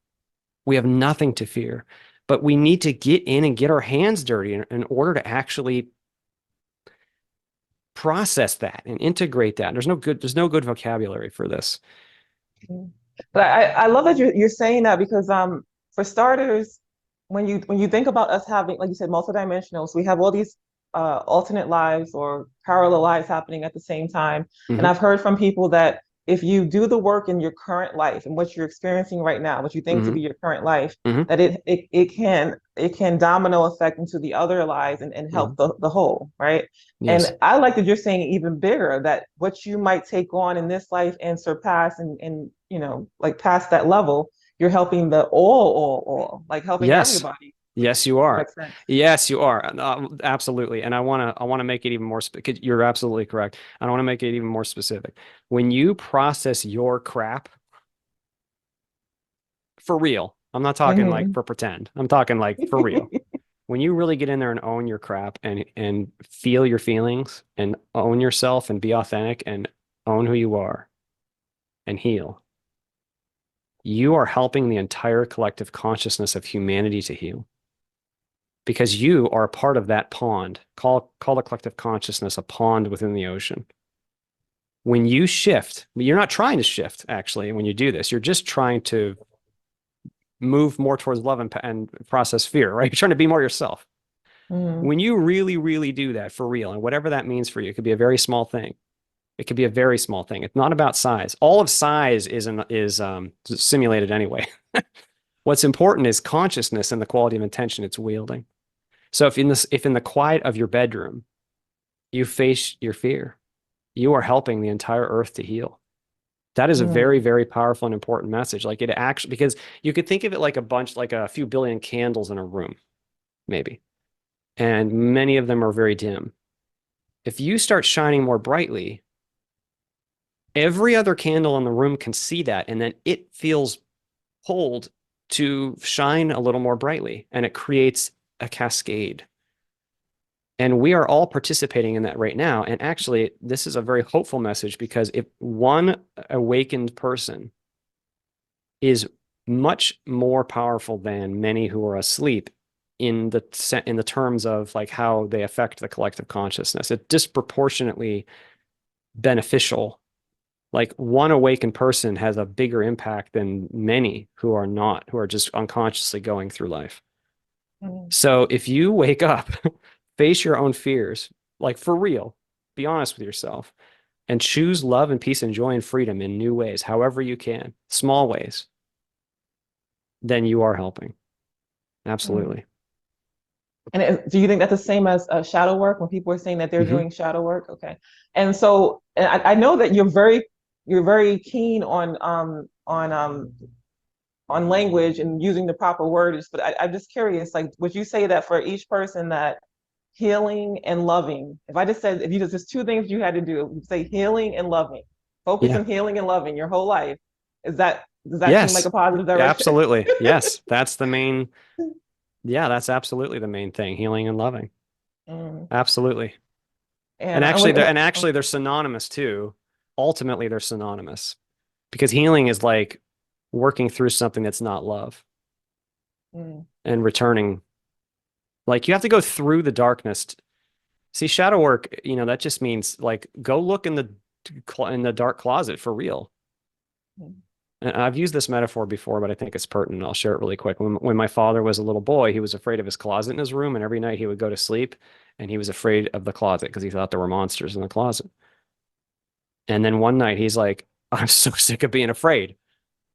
We have nothing to fear, but we need to get in and get our hands dirty in order to actually process that and integrate that. There's no good vocabulary for this. mm. But I love that you're saying that because for starters, when you think about us having, like you said, multidimensional, so we have all these alternate lives or parallel lives happening at the same time. And Hmm. I've heard from people that if you do the work in your current life and what you're experiencing right now, what you think to Hmm. be your current life, Hmm. that it can domino effect into the other lives and Hmm. help the whole, right? Yes. And I like that you're saying even bigger, that what you might take on in this life and surpass and like past that level, you're helping the all, like helping Yes. everybody Yes, you to that are. extent. Yes, you are. Absolutely. And I want to make it even more you're absolutely correct. I want to make it even more specific. When you process your crap for real, I'm not talking like Hmm. for pretend. I'm talking like for real. When you really get in there and own your crap and feel your feelings and own yourself and be authentic and own who you are and heal, you are helping the entire collective consciousness of humanity to heal because you are a part of that pond. Call the collective consciousness a pond within the ocean. When you shift, you're not trying to shift actually when you do this. You're just trying to move more towards love and process fear, right? You're trying to be more yourself. Mm-hmm. When you really, really do that for real, and whatever that means for you, it could be a very small thing. It could be a very small thing. It's not about size. All of size is simulated anyway. What's important is consciousness and the quality of intention it's wielding. So if in the quiet of your bedroom, you face your fear, you are helping the entire earth to heal. That is a very, very powerful and important message. Like it actually, because you could think of it like like a few billion candles in a room, maybe. And many of them are very dim. If you start shining more brightly, every other candle in the room can see that, and then it feels pulled to shine a little more brightly, and it creates a cascade. And we are all participating in that right now. And actually, this is a very hopeful message because if one awakened person is much more powerful than many who are asleep in the terms of like how they affect the collective consciousness. It's disproportionately beneficial. Like one awakened person has a bigger impact than many who are not, who are just unconsciously going through life. Mm-hmm. So if you wake up, face your own fears, like for real, be honest with yourself, and choose love and peace and joy and freedom in new ways, however you can, small ways, then you are helping. Absolutely. And do you think that's the same as shadow work when people are saying that they're Mm-hmm. doing shadow work? Okay. And so and I know that you're very keen on language and using the proper words, but I'm just curious, like, would you say that for each person that healing and loving, if you just two things you had to do, you'd say healing and loving, focus Yeah. on healing and loving your whole life. Does that seem like Yes. a positive direction? Absolutely. Yes. That's the main. Yeah, that's absolutely the main thing, healing and loving. Mm. Absolutely. And And I actually, would, they're synonymous too. Ultimately, they're synonymous because healing is like working through something that's not love mm, and returning. Like you have to go through the darkness. See, shadow work, that just means like go look in the dark closet for real. mm, And I've used this metaphor before, but I think it's pertinent. I'll share it really quick. When my father was a little boy, he was afraid of his closet in his room, and every night he would go to sleep and he was afraid of the closet because he thought there were monsters in the closet. And then one night he's like, I'm so sick of being afraid.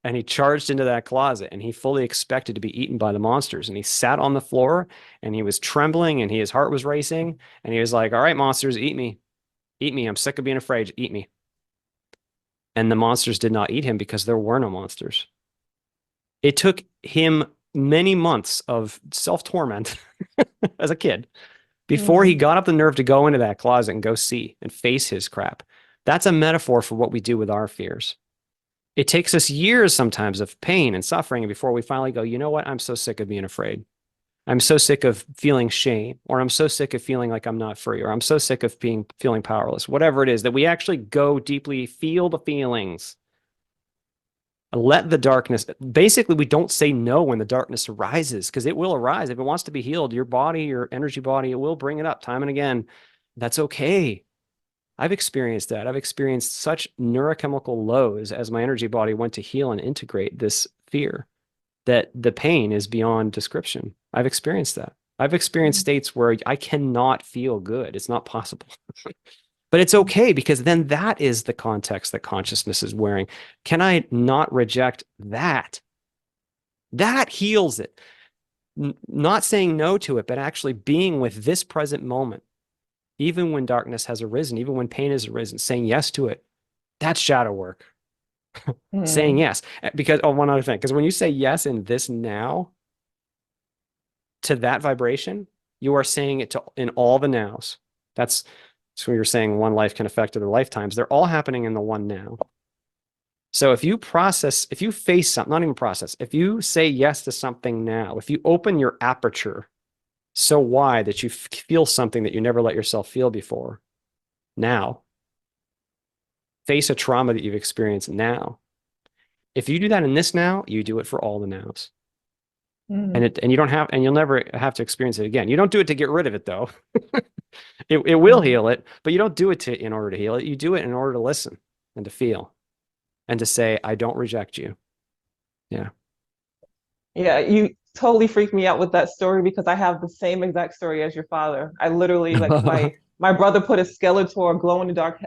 And he charged into that closet and he fully expected to be eaten by the monsters. And he sat on the floor and he was trembling and his heart was racing. And he was like, all right, monsters, eat me. Eat me. I'm sick of being afraid. Eat me. And the monsters did not eat him because there were no monsters. It took him many months of self torment as a kid before he mm, got up the nerve to go into that closet and go see and face his crap. That's a metaphor for what we do with our fears. It takes us years sometimes of pain and suffering before we finally go, you know what? I'm so sick of being afraid. I'm so sick of feeling shame, or I'm so sick of feeling like I'm not free, or I'm so sick of feeling powerless, whatever it is, that we actually go deeply, feel the feelings, let the darkness, basically, we don't say no when the darkness arises because it will arise. If it wants to be healed, your body, your energy body, it will bring it up time and again. That's okay. I've experienced that. I've experienced such neurochemical lows as my energy body went to heal and integrate this fear that the pain is beyond description. I've experienced that. I've experienced mm, states where I cannot feel good. It's not possible. But it's mm, okay because then that is the context that consciousness is wearing. Can I not reject that? That heals it. Not saying no to it, but actually being with this present moment, even when darkness has arisen, even when pain has arisen, saying yes to it. That's shadow work. Saying mm, yes. Because, oh, one other thing, because when you say yes in this now to that vibration, you are saying it to in all the nows. That's so you're saying one life can affect other lifetimes. They're all happening in the one now. So if you face something, not even process, if you say yes to something now, if you open your aperture so wide that you feel something that you never let yourself feel before, now, face a trauma that you've experienced now, If you do that in this now, you do it for all the nows. Mm. And you don't have, and you'll never have to experience it again. You don't do it to get rid of it though. It will Mm. heal it, but you don't do it in order to heal it. You do it in order to listen and to feel and to say, I don't reject you. Yeah. Yeah, you totally freaked me out with that story because I have the same exact story as your father. I literally like my brother put a Skeletor glow in the dark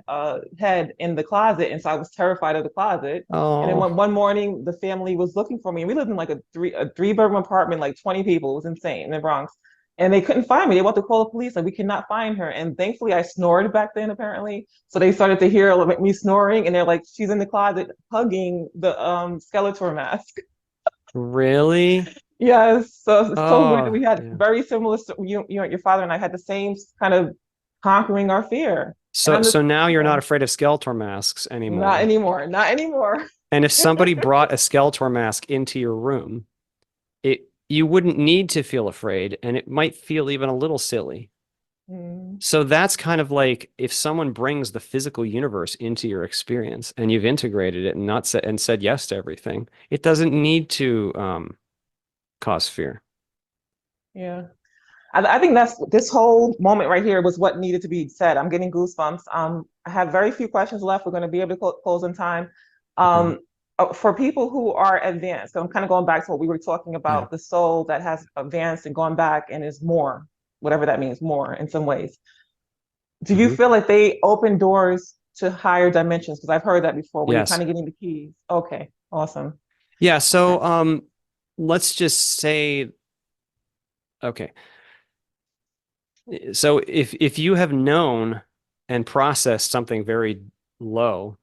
head in the closet, and so I was terrified of the closet. And then Oh, one morning, the family was looking for me, and we lived in like a three bedroom apartment, like 20 people. It was insane in the Bronx, and they couldn't find me. They wanted to call the police, like we cannot find her. And thankfully, I snored back then apparently, so they started to hear like, me snoring, and they're like, she's in the closet hugging the Skeletor mask. really? Yes, so it's so weird that Oh, we had yeah. very similar. Your father and I had the same kind of conquering our fear, and So I'm just now you're not yeah, afraid of Skeletor masks not anymore. anymore, not anymore. And if somebody brought a Skeletor mask into your room, it you wouldn't need to feel afraid, and it might feel even a little silly. Mm, So that's kind of like if someone brings the physical universe into your experience and you've integrated it and not said and said yes to everything, it doesn't need to cause fear. yeah, I think that's this whole moment right here was what needed to be said. I'm getting goosebumps. I have very few questions left. We're going to be able to close in time. Mhm. Um, for people who are advanced, so I'm kind of going back to what we were talking Yeah. about, the soul that has advanced and gone back and is more, whatever that means, more in some ways. Do you Hmm. feel like they open doors to higher dimensions? Because I've heard that before, where you're kind Yes. of getting the keys. Okay, awesome. Yeah. Okay. So let's just say, okay. So if you have known and processed something very low,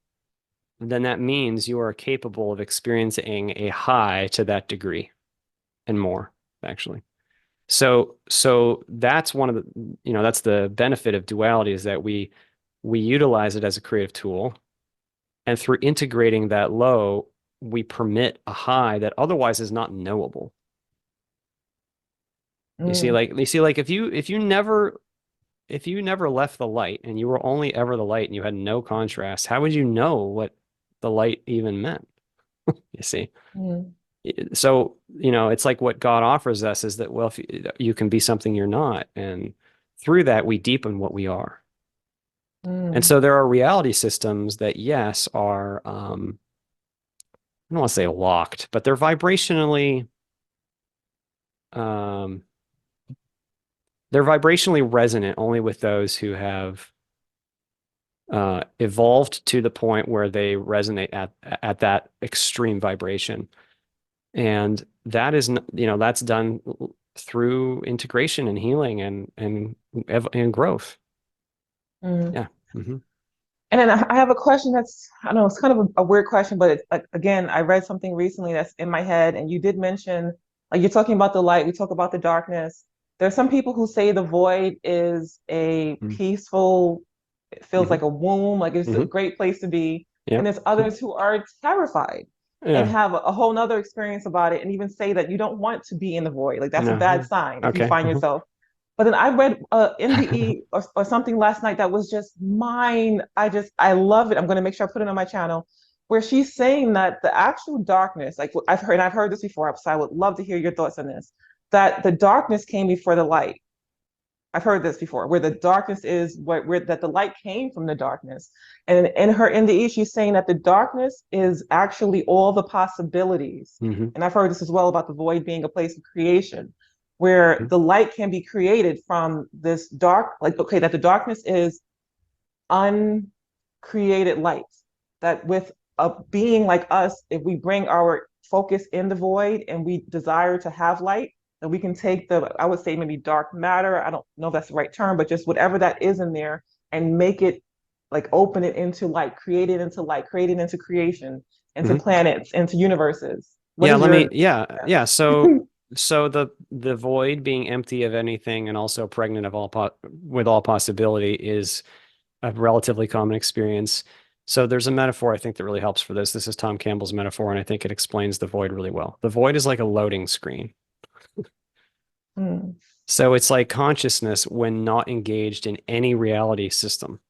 then that means you are capable of experiencing a high to that degree and more, actually. So that's one of the, that's the benefit of duality is that we utilize it as a creative tool, and through integrating that low, we permit a high that otherwise is not knowable. Mm, You see, like if you never left the light and you were only ever the light and you had no contrast, how would you know what the light even meant? You see? mm, So, it's like what God offers us is that, well, if you can be something you're not. And through that, we deepen what we are. And mm, so there are reality systems that, yes, are, I don't want to say locked, but they're um, vibrationally resonant only with those who have evolved to the point where they resonate at that extreme vibration. And that is, that's done through integration and healing and growth. mm. Yeah. Hmm. And then I have a question that's, I don't know, it's kind of a weird question, but it's like, again, I read something recently that's in my head, and you did mention, like, you're talking about the light, we talk about the darkness. There's some people who say the void is a peaceful, it feels Hmm. like a womb, like it's a Hmm. great place to be. And Yep. there's others who are terrified and Yeah. have a whole nother experience about it, and even say that you don't want to be in the void. Like, that's a bad No. sign if you Okay. find yourself. But then I read NDE or something last night that was just mine. I love it. I'm going to make sure I put it on my channel, where she's saying that the actual darkness, like I've heard this before, so I would love to hear your thoughts on this, that the darkness came before the light. I've heard this before, where the darkness is where that the light came from the darkness. And in her NDE, she's saying that the darkness is actually all the possibilities. Hmm. And I've heard this as well about the void being a place of creation, where the light can be created from this dark, like, okay, that the darkness is uncreated light. That with a being like us, if we bring our focus in the void and we desire to have light, then we can take the, I would say maybe dark matter. I don't know if that's the right term, but just whatever that is in there and make it like open it into light, create it into creation, into Hmm. planets, into universes. What Yeah, is your yeah. So the void being empty of anything and also pregnant of with all possibility is a relatively common experience. So there's a metaphor I think that really helps for this. This is Tom Campbell's metaphor, and I think it explains the void really well. The void is like a loading screen. Mm, So it's like consciousness when not engaged in any reality system.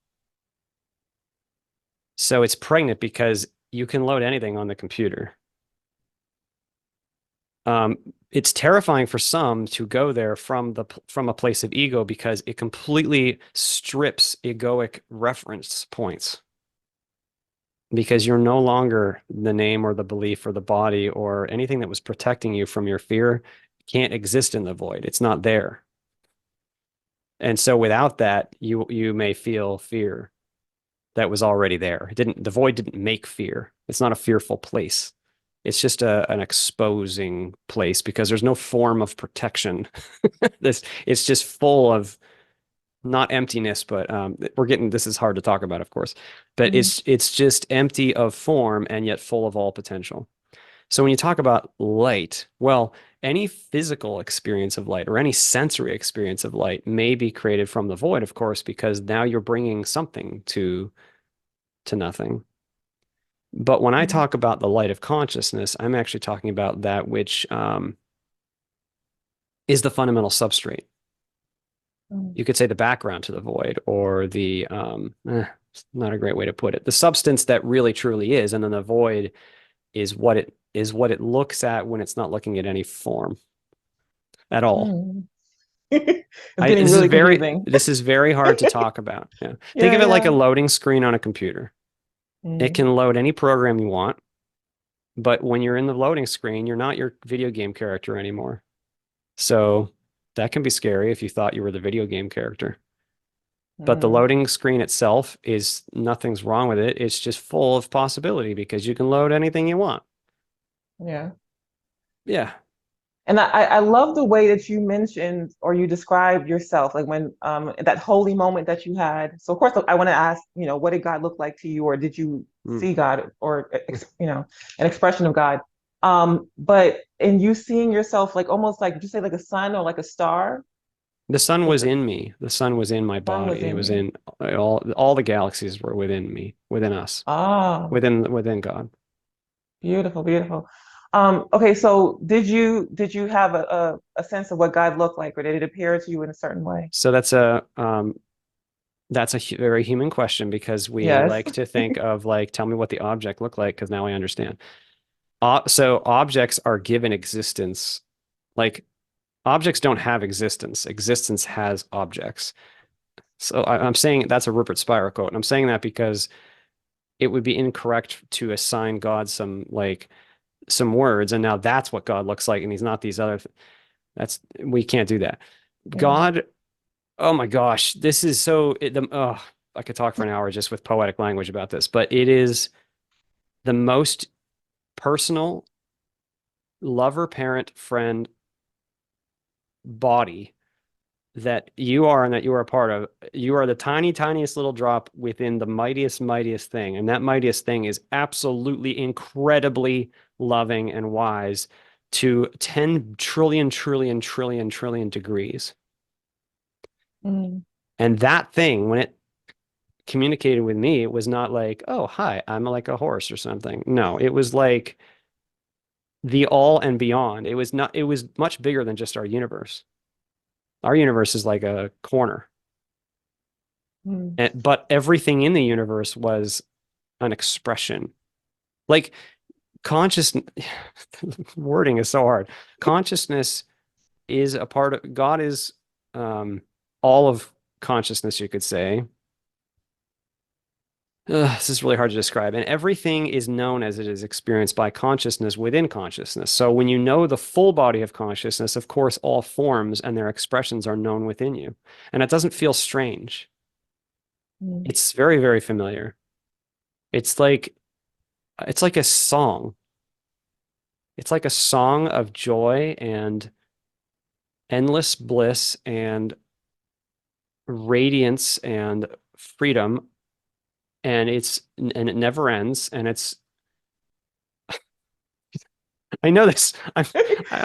So it's pregnant because you can load anything on the computer. It's terrifying for some to go there from a place of ego because it completely strips egoic reference points because you're no longer the name or the belief or the body or anything that was protecting you from your fear can't exist in the void. It's not there. And so without that, you may feel fear that was already there. The void didn't make fear. It's not a fearful place. It's just an exposing place because there's no form of protection. It's just full of not emptiness, but this is hard to talk about, of course, but Mm-hmm. it's just empty of form and yet full of all potential. So when you talk about light, well, any physical experience of light or any sensory experience of light may be created from the void, of course, because now you're bringing something to nothing. But when I Mm-hmm. talk about the light of consciousness, I'm actually talking about that which is the fundamental substrate. You could say the background to the void, or it's not a great way to put it. The substance that really truly is, and then the void is what it looks at when it's not looking at any form at all. Mm-hmm. It's I getting this is really very confusing. this is very hard to talk about. Yeah. Think Yeah, of it like a yeah. loading screen on a computer. It Mm, can load any program you want, but when you're in the loading screen, you're not your video game character anymore. So that can be scary if you thought you were the video game character. But the mm, loading screen itself is nothing's wrong with it. It's just full of possibility because you can load anything you want. yeah. Yeah. And I love the way that you mentioned or you described yourself, like when that holy moment that you had. So of course I want to ask, what did God look like to you, or did you Mm. see God, or an expression of God? But in you seeing yourself like almost like, did you say like a sun or like a star? The sun Like was the in me. The sun was in my sun was body. It in was you. in all the galaxies were within me, within us, Ah, within God. beautiful, beautiful. Okay, so did you have a sense of what God looked like, or did it appear to you in a certain way? So that's a very human question because we Yes. like to think of like, tell me what the object looked like because now I understand. So objects are given existence. Like objects don't have existence. Existence has objects. So I'm saying that's a Rupert Spira quote. And I'm saying that because it would be incorrect to assign God some words, and now that's what God looks like, and he's not these other. That's we can't do that. Yeah. God, oh my gosh, this is so. I could talk for an hour just with poetic language about this, but it is the most personal lover, parent, friend body that you are and that you are a part of. You are the tiny, tiniest little drop within the mightiest, mightiest thing. And that mightiest thing is absolutely incredibly loving and wise to 10 trillion, trillion, trillion, trillion degrees. Mm, And that thing, when it communicated with me, it was not like, oh, hi, I'm like a horse or something. No, it was like the all and beyond. It was much bigger than just our universe. Our universe is like a corner. mm, But everything in the universe was an expression. Like conscious wording is so hard. Consciousness is a part of God is um, all of consciousness, you could say. This is really hard to describe. And everything is known as it is experienced by consciousness within consciousness. So when you know the full body of consciousness, of course, all forms and their expressions are known within you. And it doesn't feel strange. mm, It's very, very familiar. It's like it's like a song. It's like a song of joy and endless bliss and radiance and freedom. And it never ends. And it's, I know this.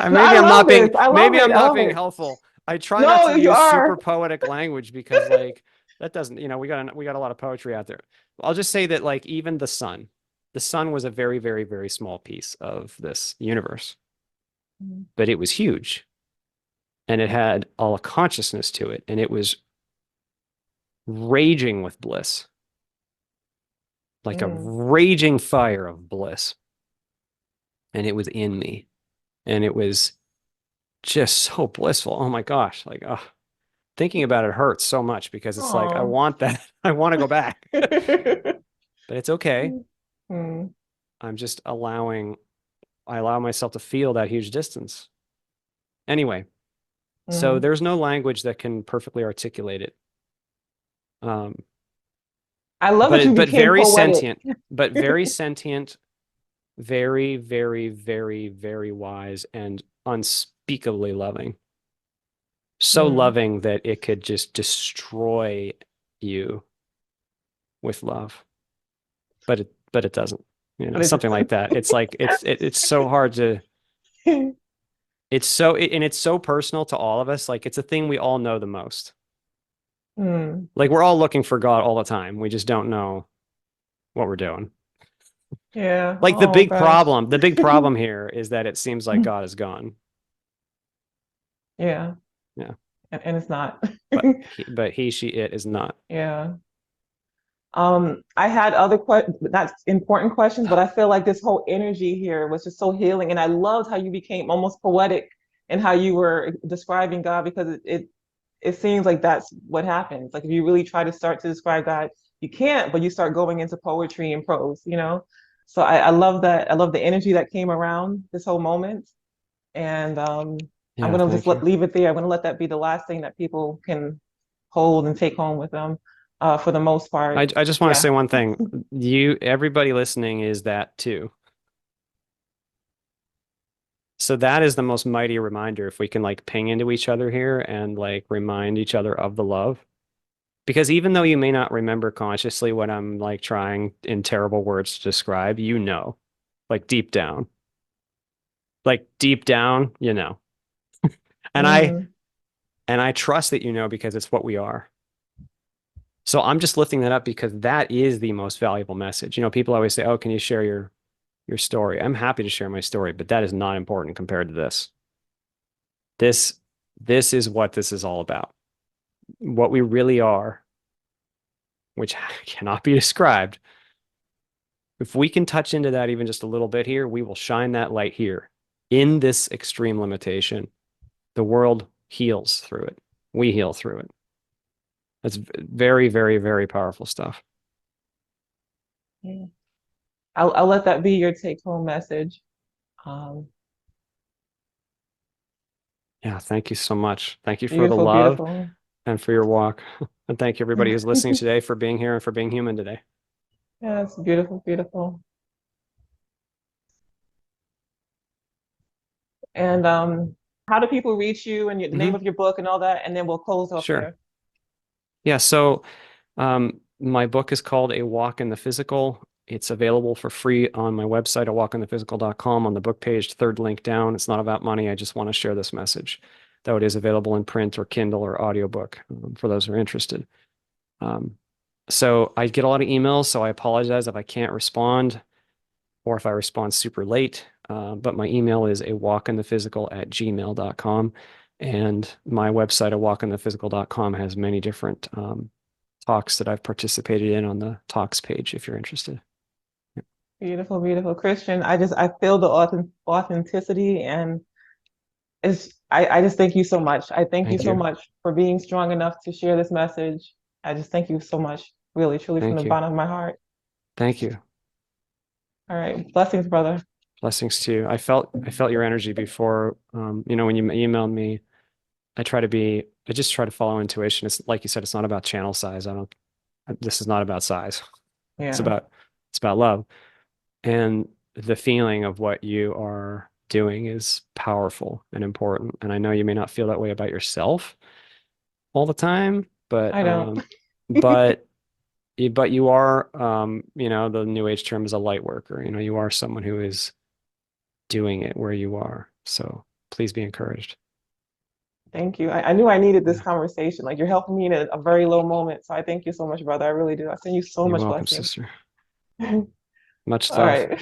No, I love this. I love Maybe it. I'm I not love being it. helpful. I try not No, to you use are. super poetic language because like that doesn't, we got a lot of poetry out there. I'll just say that like even the sun was a very, very, very small piece of this universe, Mm, but it was huge and it had all a consciousness to it, and it was raging with bliss, like a mm, raging fire of bliss. And it was in me. And it was just so blissful. Oh my gosh. Like, oh, thinking about it hurts so much because it's like, I Oh. want that. I want to go back, but it's okay. Mm, I'm just I allow myself to feel that huge distance. Anyway, so mm. there's no language that can perfectly articulate it. Um, I love that you but became very poetic. sentient, but very sentient, very, very, very, very wise and unspeakably loving. So Mm. loving that it could just destroy you with love. But it doesn't, But it something like doesn't. that. It's like it's so hard to and it's so personal to all of us. Like it's a thing we all know the most. Mm. Like we're all looking for God all the time. We just don't know what we're doing. Yeah. Like Oh gosh. the big problem here is that it seems like God is gone. Yeah. Yeah. And it's not. But he, she, it is not. Yeah. I had other not important questions, but I feel like this whole energy here was just so healing, and I loved how you became almost poetic and how you were describing God because it seems like that's what happens. Like if you really try to start to describe God, you can't, but you start going into poetry and prose, you know? So I love that. I love the energy that came around this whole moment. And I'm Yeah, gonna just thank you. leave it there. I'm gonna let that be the last thing that people can hold and take home with them, for the most part. I just want to Yeah. say one thing. Everybody listening is that too. So that is the most mighty reminder if we can like ping into each other here and like remind each other of the love. Because even though you may not remember consciously what I'm like trying in terrible words to describe, like deep down. Like deep down, you know. And I Mm, and I trust that you know because it's what we are. So I'm just lifting that up because that is the most valuable message. People always say, "Oh, can you share your story?" I'm happy to share my story, but that is not important compared to this. This this is what this is all about. What we really are, which cannot be described. If we can touch into that even just a little bit here, we will shine that light here. In this extreme limitation, the world heals through it. We heal through it. That's very, very, very powerful stuff. yeah. I'll let that be your take home message. Um, Yeah, thank you so much. Thank you for the Beautiful, love beautiful. and for your walk. And thank you everybody who's listening today for being here and for being human today. Yeah, it's beautiful, beautiful. And how do people reach you and the name Hmm. of your book and all that? And then we'll close off Sure. there. Yeah, so my book is called A Walk in the Physical. It's available for free on my website, awalkinthephysical.com, on the book page, third link down. It's not about money. I just want to share this message, though it is available in print or Kindle or audiobook, for those who are interested. Um, so I get a lot of emails, so I apologize if I can't respond or if I respond super late. But my email is awalkinthephysical@gmail.com. And my website, awalkinthephysical.com, has many different talks that I've participated in on the talks page if you're interested. Beautiful, beautiful. Christian, I feel the authenticity, and I just thank you so much. I thank you Thank so you. much for being strong enough to share this message. I just thank you so much, really, truly from the Thank you. bottom of my heart. Thank you. All right. Blessings, brother. Blessings to you. I felt your energy before. When you emailed me, I just try to follow intuition. It's like you said, it's not about channel size. This is not about size. It's Yeah, about, it's about love. And the feeling of what you are doing is powerful and important. And I know you may not feel that way about yourself all the time, I don't. but but you are, the new age term is a light worker. You are someone who is doing it where you are. So please be encouraged. Thank you. I knew I needed this Yeah, conversation. Like you're helping me in a very low moment. So I thank you so much, brother. I really do. I send you so you're much welcome, blessings. sister. All Much love. right.